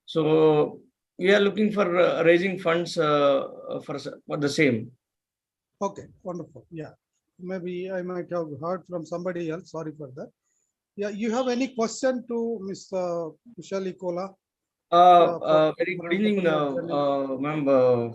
Speaker 8: So we are looking for raising funds for the same.
Speaker 1: Okay, wonderful. Yeah, maybe I might have heard from somebody else. Sorry for that. Yeah, you have any question to Ms. Vishali Kola?
Speaker 8: Very good evening, ma'am.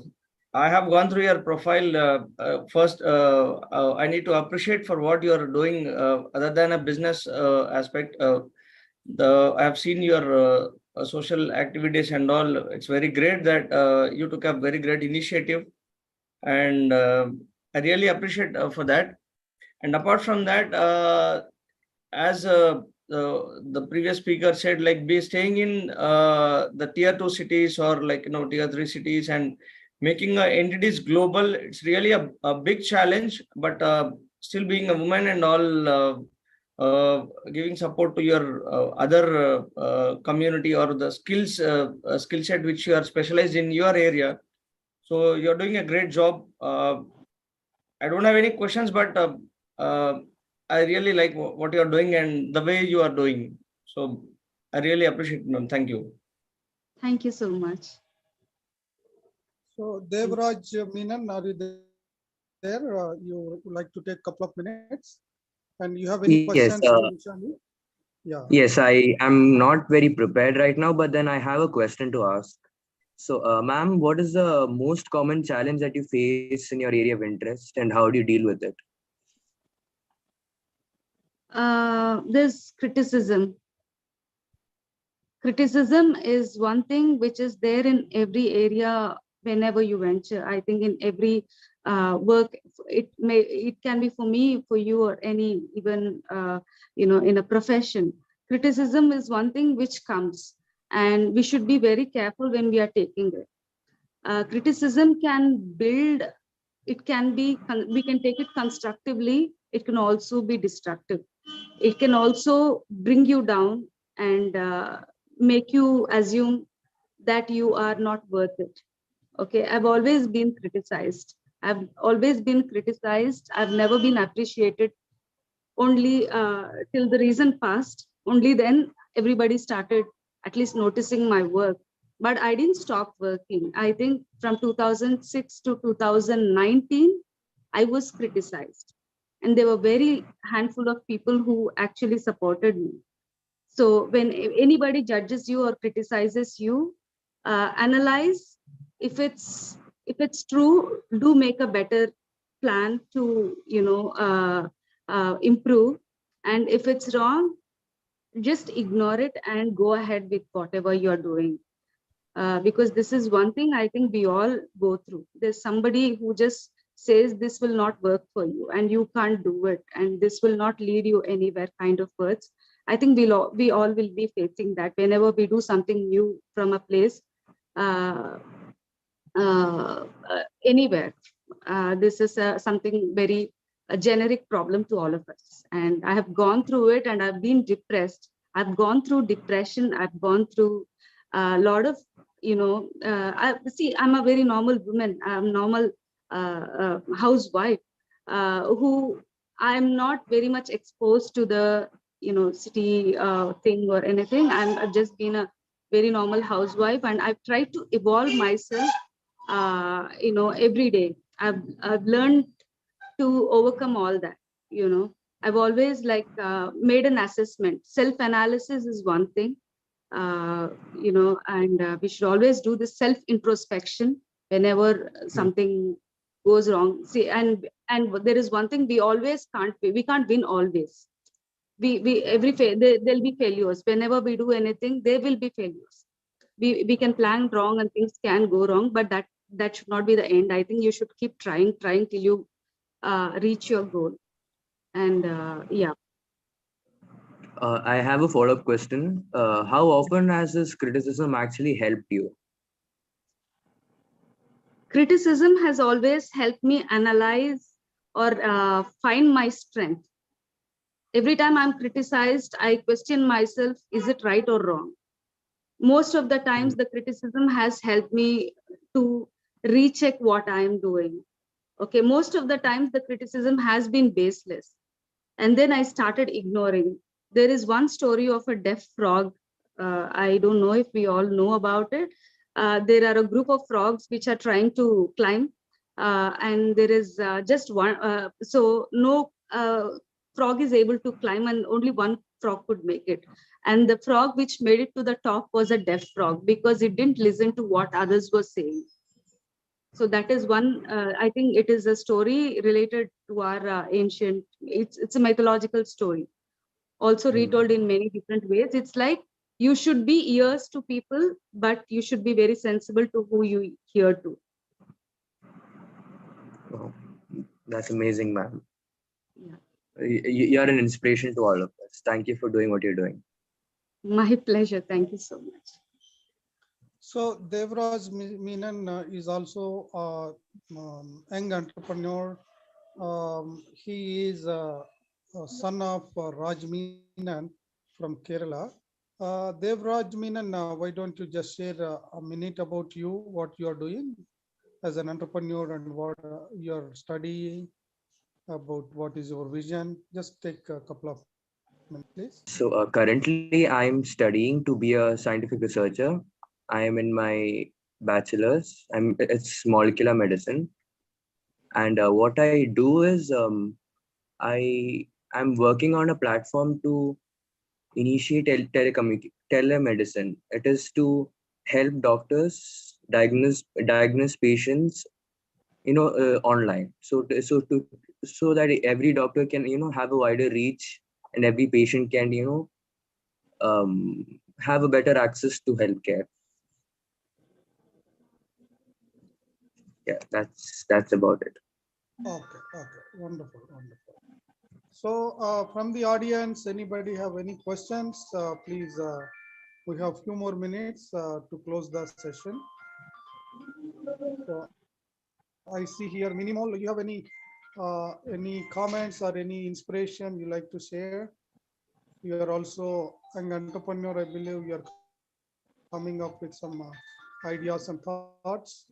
Speaker 8: I have gone through your profile. First, I need to appreciate for what you are doing, other than a business aspect. I have seen your social activities and all. It's very great that you took a very great initiative, and I really appreciate for that. And apart from that, as the previous speaker said, like be staying in the tier 2 cities or like, tier 3 cities and making entities global. It's really a big challenge, but still being a woman and all, giving support to your other community or the skill set which you are specialized in your area. So you're doing a great job. I don't have any questions, but I really like what you're doing and the way you are doing. So I really appreciate it, ma'am. Thank you.
Speaker 5: Thank you so much.
Speaker 1: So Devraj Menon, are you there? You would like to take a couple of minutes? And you have any
Speaker 9: Yes,
Speaker 1: questions, Vishali? Yeah.
Speaker 9: yes, I am not very prepared right now, but then I have a question to ask. So, ma'am, what is the most common challenge that you face in your area of interest and how do you deal with it?
Speaker 5: There's criticism. Criticism is one thing which is there in every area whenever you venture. I think in every work, it can be for me, for you, or any even in a profession. Criticism is one thing which comes, and we should be very careful when we are taking it. Criticism can build. It can be, we can take it constructively. It can also be destructive. It can also bring you down and make you assume that you are not worth it. Okay, I've always been criticized. I've always been criticized. I've never been appreciated. Only till the reason passed, only then everybody started at least noticing my work. But I didn't stop working. I think from 2006 to 2019, I was criticized. And there were very handful of people who actually supported me. So when anybody judges you or criticizes you, analyze if it's true. Do make a better plan to improve, and if it's wrong, just ignore it and go ahead with whatever you're doing. Because this is one thing I think we all go through. There's somebody who just says this will not work for you and you can't do it and this will not lead you anywhere kind of words. I think we all will be facing that whenever we do something new from a place, anywhere. This is something very a generic problem to all of us. And I have gone through it and I've been depressed. I've gone through depression. I've gone through a lot of, I'm a very normal woman. I'm normal housewife who I'm not very much exposed to the, city thing or anything. I've just been a very normal housewife and I've tried to evolve myself, every day. I've learned to overcome all that. I've always made an assessment. Self-analysis is one thing, and we should always do this self-introspection whenever something goes wrong. See, and there is one thing we always can't we can't win always. There'll be failures. Whenever we do anything, there will be failures. We can plan wrong and things can go wrong, but that should not be the end. I think you should keep trying till you reach your goal. And yeah.
Speaker 9: I have a follow-up question. How often has this criticism actually helped you?
Speaker 5: Criticism has always helped me analyze or find my strength. Every time I'm criticized, I question myself, is it right or wrong? Most of the times, the criticism has helped me to recheck what I am doing. Okay, most of the times, the criticism has been baseless. And then I started ignoring. There is one story of a deaf frog. I don't know if we all know about it. There are a group of frogs which are trying to climb. And there is just one. So no frog is able to climb and only one frog could make it. And the frog which made it to the top was a deaf frog because it didn't listen to what others were saying. So that is one, I think it is a story related to our ancient, it's a mythological story, also retold in many different ways. It's like you should be ears to people, but you should be very sensible to who you hear to.
Speaker 9: Oh, that's amazing, ma'am.
Speaker 5: Yeah.
Speaker 9: You're an inspiration to all of us. Thank you for doing what you're doing.
Speaker 5: My pleasure. Thank you so much.
Speaker 1: So Devraj Menon is also a young entrepreneur. He is a son of Raj Menon from Kerala. Devraj Menon, why don't you just share a minute about you, what you are doing as an entrepreneur and what you're studying, about what is your vision. Just take a couple of minutes, please.
Speaker 9: So currently I'm studying to be a scientific researcher. I am in my bachelor's. It's molecular medicine. And what I do is I'm working on a platform to initiate telemedicine. It is to help doctors diagnose patients, online. So that every doctor can have a wider reach, and every patient can have a better access to healthcare. Yeah, that's about it.
Speaker 1: Okay, wonderful. So from the audience, anybody have any questions? Please, we have few more minutes to close the session. So I see here, Minimal, you have any comments or any inspiration you like to share? You are also an entrepreneur, I believe you are coming up with some ideas and thoughts.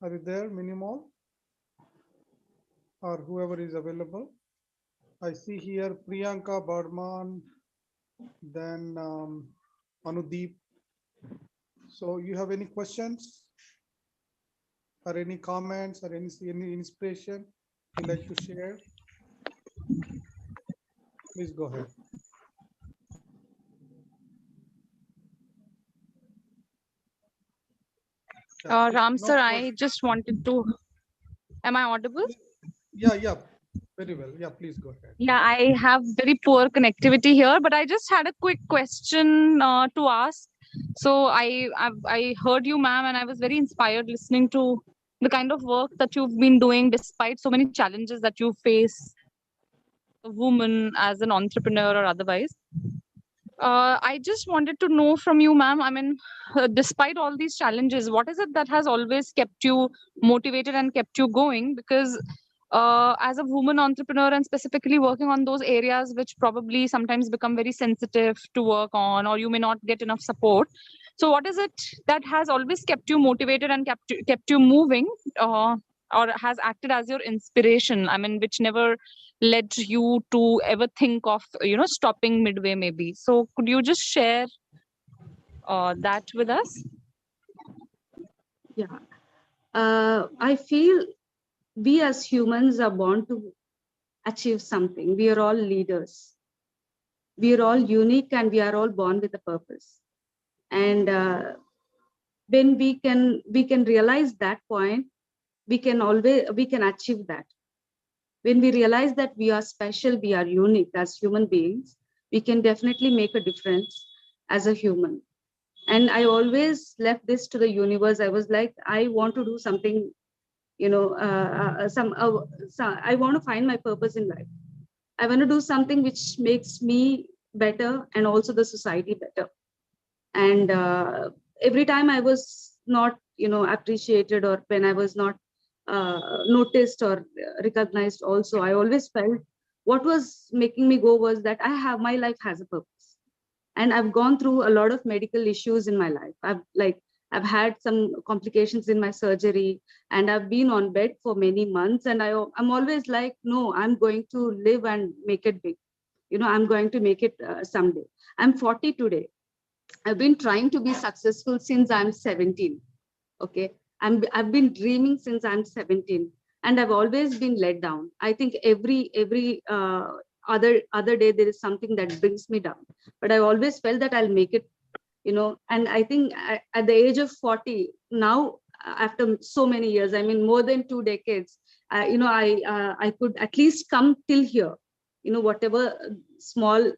Speaker 1: Are you there, Minimal? Or whoever is available? I see here Priyanka Barman, then Anudeep. So you have any questions or any comments or any inspiration you'd like to share? Please go ahead.
Speaker 4: Ram sir, I just wanted to, am I audible?
Speaker 1: Yeah, very well. Yeah, please go ahead.
Speaker 4: Yeah, I have very poor connectivity here, but I just had a quick question to ask. So I heard you, ma'am, and I was very inspired listening to the kind of work that you've been doing despite so many challenges that you face, a woman as an entrepreneur or otherwise. I just wanted to know from you, ma'am, I mean, despite all these challenges, what is it that has always kept you motivated and kept you going? Because as a woman entrepreneur and specifically working on those areas which probably sometimes become very sensitive to work on, or you may not get enough support. So what is it that has always kept you motivated and kept you moving, or has acted as your inspiration? I mean, which never led you to ever think of stopping midway maybe. So could you just share that with us?
Speaker 5: Yeah, I feel we as humans are born to achieve something. We are all leaders. We are all unique and we are all born with a purpose. And when we can realize that point, we can achieve that. When we realize that we are special, we are unique as human beings, we can definitely make a difference as a human. And I always left this to the universe. I was like, I want to do something, I want to find my purpose in life. I want to do something which makes me better and also the society better. And every time I was not, appreciated, or when I was not noticed or recognized also, I always felt what was making me go was that my life has a purpose. And I've gone through a lot of medical issues in my life. I've had some complications in my surgery, and I've been on bed for many months. And I'm always like, no, I'm going to live and make it big. I'm going to make it someday. I'm 40 today. I've been trying to be successful since I'm 17. Okay. I've been dreaming since I'm 17, and I've always been let down. I think every other day there is something that brings me down, but I always felt that I'll make it, and I think at the age of 40 now, after so many years, I mean, more than 2 decades, I could at least come till here. Whatever small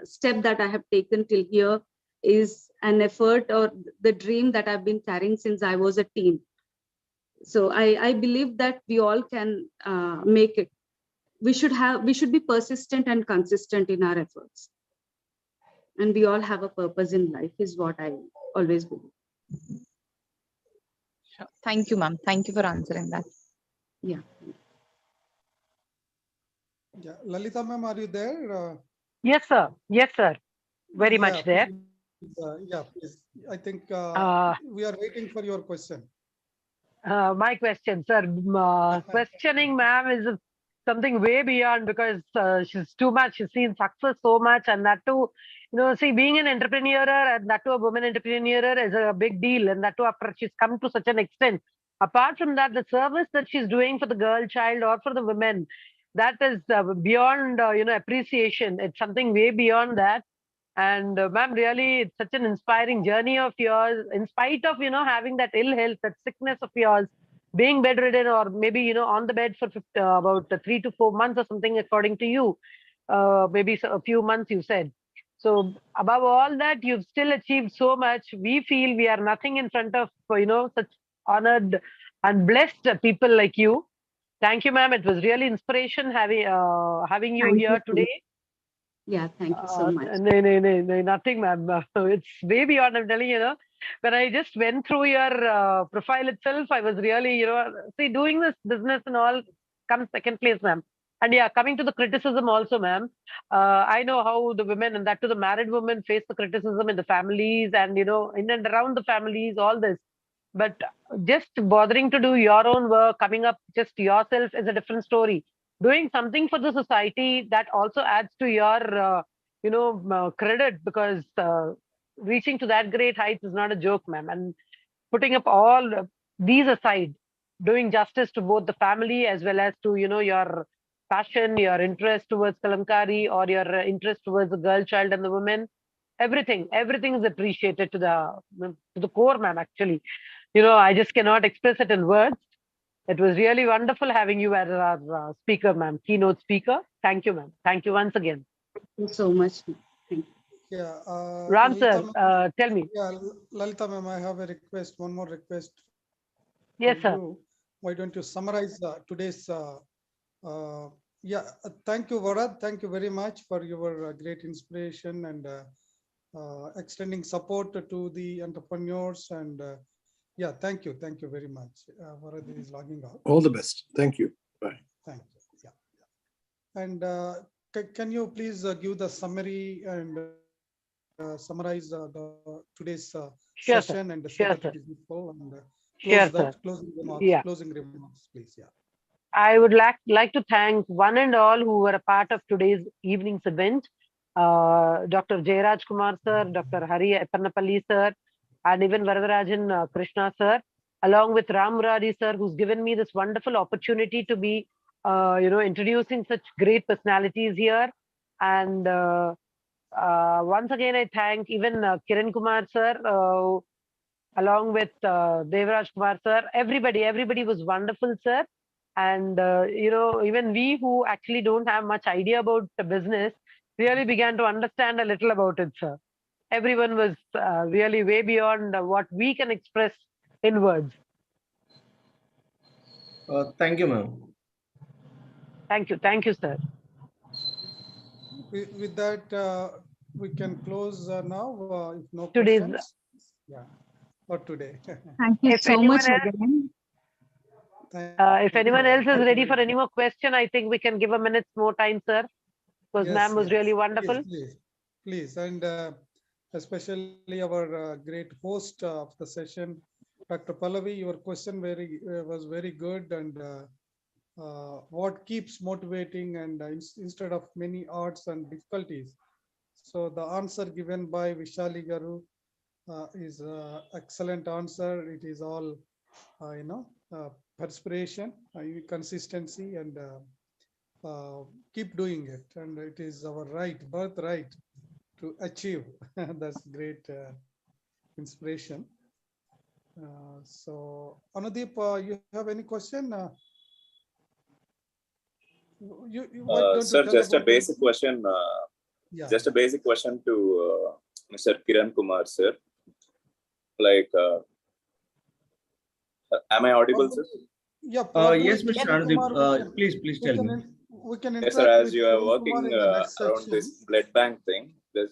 Speaker 5: step that I have taken till here is an effort or the dream that I've been carrying since I was a teen. So I believe that we all can make it. We should be persistent and consistent in our efforts. And we all have a purpose in life is what I always believe.
Speaker 4: Sure. Thank you, ma'am. Thank you for answering that.
Speaker 5: Yeah.
Speaker 1: Yeah, Lalita ma'am, are you there?
Speaker 2: Yes, sir. Yes, sir. Very
Speaker 1: Yeah,
Speaker 2: much there.
Speaker 1: please, yeah, please. I think
Speaker 2: Uh,
Speaker 1: we are waiting for your question.
Speaker 2: My question, sir. Questioning ma'am is something way beyond, because she's too much. She's seen success so much, and that too, see, being an entrepreneur and that too a woman entrepreneur is a big deal, and that too after she's come to such an extent. Apart from that, the service that she's doing for the girl child or for the women, that is beyond appreciation. It's something way beyond that. And ma'am, really, it's such an inspiring journey of yours. In spite of having that ill health, that sickness of yours, being bedridden, or maybe on the bed for about 3 to 4 months or something, according to you, maybe a few months, you said. So above all that, you've still achieved so much. We feel we are nothing in front of such honored and blessed people like you. Thank you, ma'am. It was really inspiration having you
Speaker 5: Thank
Speaker 2: here
Speaker 5: you.
Speaker 2: today.
Speaker 5: Yeah, thank you so much.
Speaker 2: No, nothing, ma'am. It's way beyond. I'm telling you, when I just went through your profile itself, I was really, see, doing this business and all comes second place, ma'am. And yeah, coming to the criticism also, ma'am. I know how the women, and that to the married women, face the criticism in the families and in and around the families, all this. But just bothering to do your own work, coming up just yourself is a different story. Doing something for the society, that also adds to your credit, because reaching to that great heights is not a joke, ma'am. And putting up all these aside, doing justice to both the family as well as to your passion, your interest towards kalamkari, or your interest towards the girl child and the women, everything is appreciated to the core, ma'am. Actually, I just cannot express it in words. It was really wonderful having you as our speaker, ma'am, keynote speaker. Thank you, ma'am. Thank you once again.
Speaker 5: Thank you so much. Thank you.
Speaker 1: Yeah,
Speaker 2: Ram,
Speaker 1: Lalita
Speaker 2: sir,
Speaker 1: ma'am,
Speaker 2: tell me.
Speaker 1: yeah, Lalita ma'am, I have a request, one more request for
Speaker 2: Yes, sir.
Speaker 1: you. Why don't you summarize today's yeah, thank you, Varad. Thank you very much for your great inspiration and extending support to the entrepreneurs. And yeah, thank you very much. Varad is logging out.
Speaker 7: All the best. Thank you. Bye.
Speaker 1: Thank you. Yeah. And can you please give the summary and summarize today's
Speaker 2: Sure,
Speaker 1: session
Speaker 2: sir.
Speaker 1: and say
Speaker 2: Sure,
Speaker 1: that
Speaker 2: sir.
Speaker 1: it is useful, and
Speaker 2: Sure,
Speaker 1: close
Speaker 2: sir.
Speaker 1: that
Speaker 2: Yeah.
Speaker 1: closing remarks, please. Yeah.
Speaker 2: I would like to thank one and all who were a part of today's evening's event. Dr. Jairaj Kumar sir, Dr. Hari Epannapalli sir, and even Varadarajan Krishna sir, along with Ram Murari sir, who's given me this wonderful opportunity to be, introducing such great personalities here. And once again, I thank even Kiran Kumar sir, along with Devraj Kumar sir. Everybody was wonderful, sir. And even we who actually don't have much idea about the business really began to understand a little about it, sir. Everyone was really way beyond what we can express in words.
Speaker 8: Thank you, ma'am.
Speaker 2: Thank you, sir.
Speaker 1: With that, we can close now. If no
Speaker 2: Today's
Speaker 1: questions, yeah, for today.
Speaker 5: Thank you
Speaker 2: if
Speaker 5: so
Speaker 2: anyone
Speaker 5: much
Speaker 2: else,
Speaker 5: again.
Speaker 2: if anyone else is ready for any more question, I think we can give a minute's more time, sir, because
Speaker 1: Yes,
Speaker 2: ma'am was
Speaker 1: yes.
Speaker 2: really wonderful.
Speaker 1: Please, and especially our great host of the session, Dr. Pallavi. Your question was very good, and what keeps motivating, and instead of many odds and difficulties. So the answer given by Vishali Garu is excellent answer. It is all perspiration, consistency, and keep doing it. And it is our birthright to achieve. That's great inspiration. So Anudeep, you have any question? Why don't
Speaker 10: Sir,
Speaker 1: you tell
Speaker 10: just a
Speaker 1: about
Speaker 10: basic question.
Speaker 1: Yeah.
Speaker 10: Just a basic question to Mr. Kiran Kumar, sir. Like, Am I audible, sir?
Speaker 1: Yeah, probably
Speaker 8: Yes, Mr.
Speaker 1: Kiran Kumar,
Speaker 8: Anudip, please tell me.
Speaker 1: We can
Speaker 10: Yes, sir.
Speaker 1: interact
Speaker 10: As
Speaker 1: with
Speaker 10: you are
Speaker 1: Kiran Kumar
Speaker 10: working
Speaker 1: in the next
Speaker 10: around
Speaker 1: section.
Speaker 10: this blood bank thing, this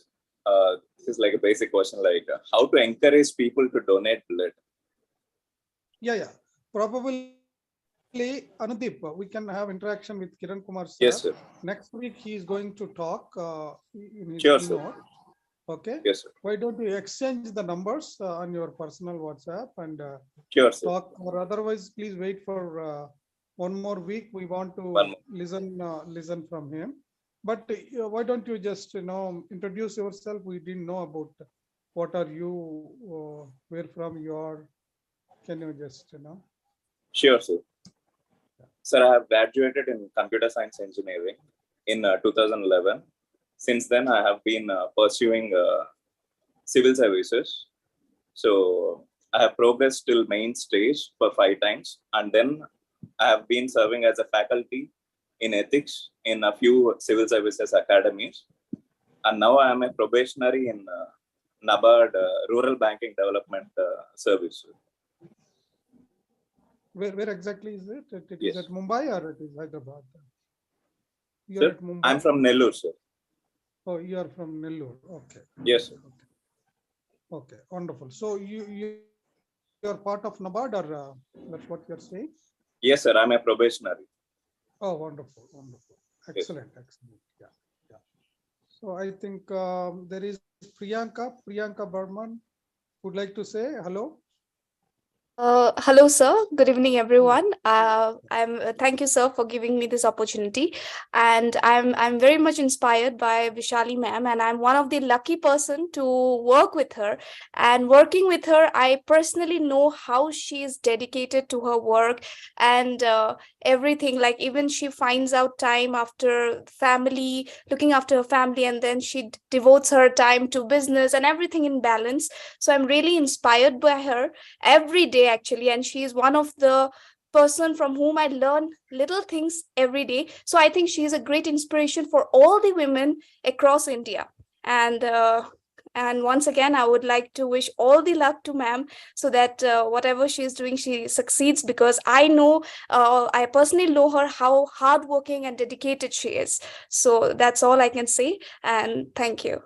Speaker 10: is like a basic question, like how to encourage people to donate blood.
Speaker 1: Yeah. Probably Anudip, we can have interaction with Kiran Kumar sir.
Speaker 10: Yes, sir.
Speaker 1: Next week he is going to talk in his
Speaker 10: Sure, sir.
Speaker 1: keynote. Okay.
Speaker 10: Yes, sir.
Speaker 1: Why don't you exchange the numbers on your personal WhatsApp and
Speaker 10: Sure, sir.
Speaker 1: talk, or otherwise please wait for one more week. We want to listen from him. But why don't you just introduce yourself? We didn't know about what are you, where from you are. Can you just
Speaker 10: Sure, sir. Sir, I have graduated in computer science engineering in 2011. Since then, I have been pursuing civil services. So I have progressed till main stage for 5 times, and then I have been serving as a faculty in ethics in a few civil services academies, and now I am a probationary in NABARD Rural Banking Development Service.
Speaker 1: Where exactly is it? It
Speaker 10: Yes.
Speaker 1: is at Mumbai or it is Hyderabad? You're
Speaker 10: Sir,
Speaker 1: at Mumbai?
Speaker 10: I'm from Nellore, sir.
Speaker 1: Oh, you are from Nellore. Okay.
Speaker 10: Yes, sir.
Speaker 1: Okay, wonderful. So you're part of NABARD, or that's what you're saying?
Speaker 10: Yes, sir. I'm a probationary.
Speaker 1: Oh, wonderful. Excellent. Yeah. So I think there is Priyanka Burman would like to say hello.
Speaker 6: Hello, sir. Good evening, everyone. Thank you, sir, for giving me this opportunity, and I'm very much inspired by Vishali ma'am, and I'm one of the lucky person to work with her. And working with her, I personally know how she is dedicated to her work and everything. Like even she finds out time after family, looking after her family, and then she devotes her time to business and everything in balance. So I'm really inspired by her every day actually, and she is one of the person from whom I learn little things every day. So I think she is a great inspiration for all the women across India. And once again, I would like to wish all the luck to ma'am, so that whatever she is doing, she succeeds, because I know, I personally know her, how hardworking and dedicated she is. So that's all I can say, and thank you.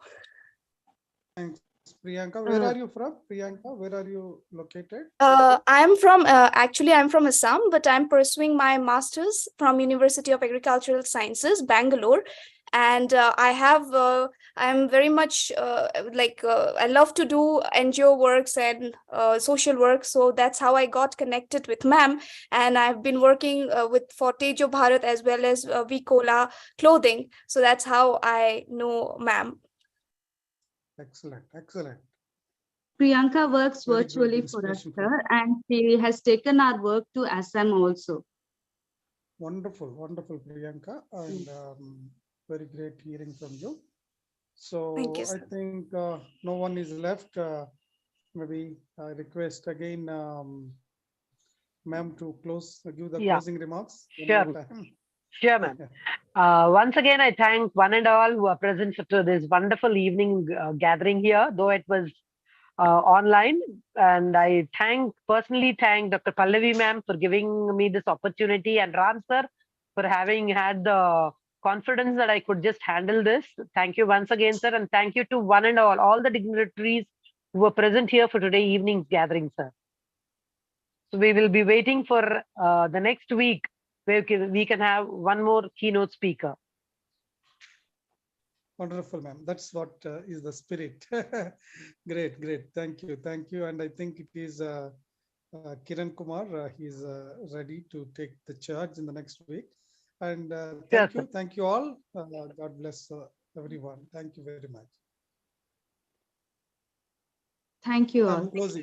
Speaker 1: Thanks, Priyanka. Where are you from, Priyanka? Where are you located?
Speaker 6: I'm from Assam, but I'm pursuing my master's from University of Agricultural Sciences, Bangalore. And I'm very much I love to do NGO works and social work. So that's how I got connected with ma'am. And I've been working for Tejo Bharat as well as Vicola clothing. So that's how I know ma'am.
Speaker 1: Excellent.
Speaker 5: Priyanka works
Speaker 1: Very
Speaker 5: virtually
Speaker 1: good
Speaker 5: for us,
Speaker 1: inspiration
Speaker 5: sir, and she has taken our work to Assam also.
Speaker 1: Wonderful, Priyanka, and very great hearing from you. So
Speaker 6: Thank you,
Speaker 1: I
Speaker 6: sir.
Speaker 1: think no one is left. Maybe I request again, ma'am, to give the closing remarks one
Speaker 2: Sure.
Speaker 1: more time.
Speaker 2: Sure, ma'am. Once again, I thank one and all who are present to this wonderful evening gathering here, though it was online. And I personally thank Dr. Pallavi ma'am for giving me this opportunity, and Ram sir for having had the confidence that I could just handle this. Thank you once again, sir, and thank you to one and all the dignitaries who were present here for today evening's gathering, sir. So we will be waiting for the next week where we can have one more keynote speaker.
Speaker 1: Wonderful, ma'am. That's what is the spirit. Great. Thank you. And I think it is Kiran Kumar. He's ready to take the charge in the next week. And thank you all. God bless everyone. Thank you very much.
Speaker 5: Thank you all.
Speaker 1: I'm closing.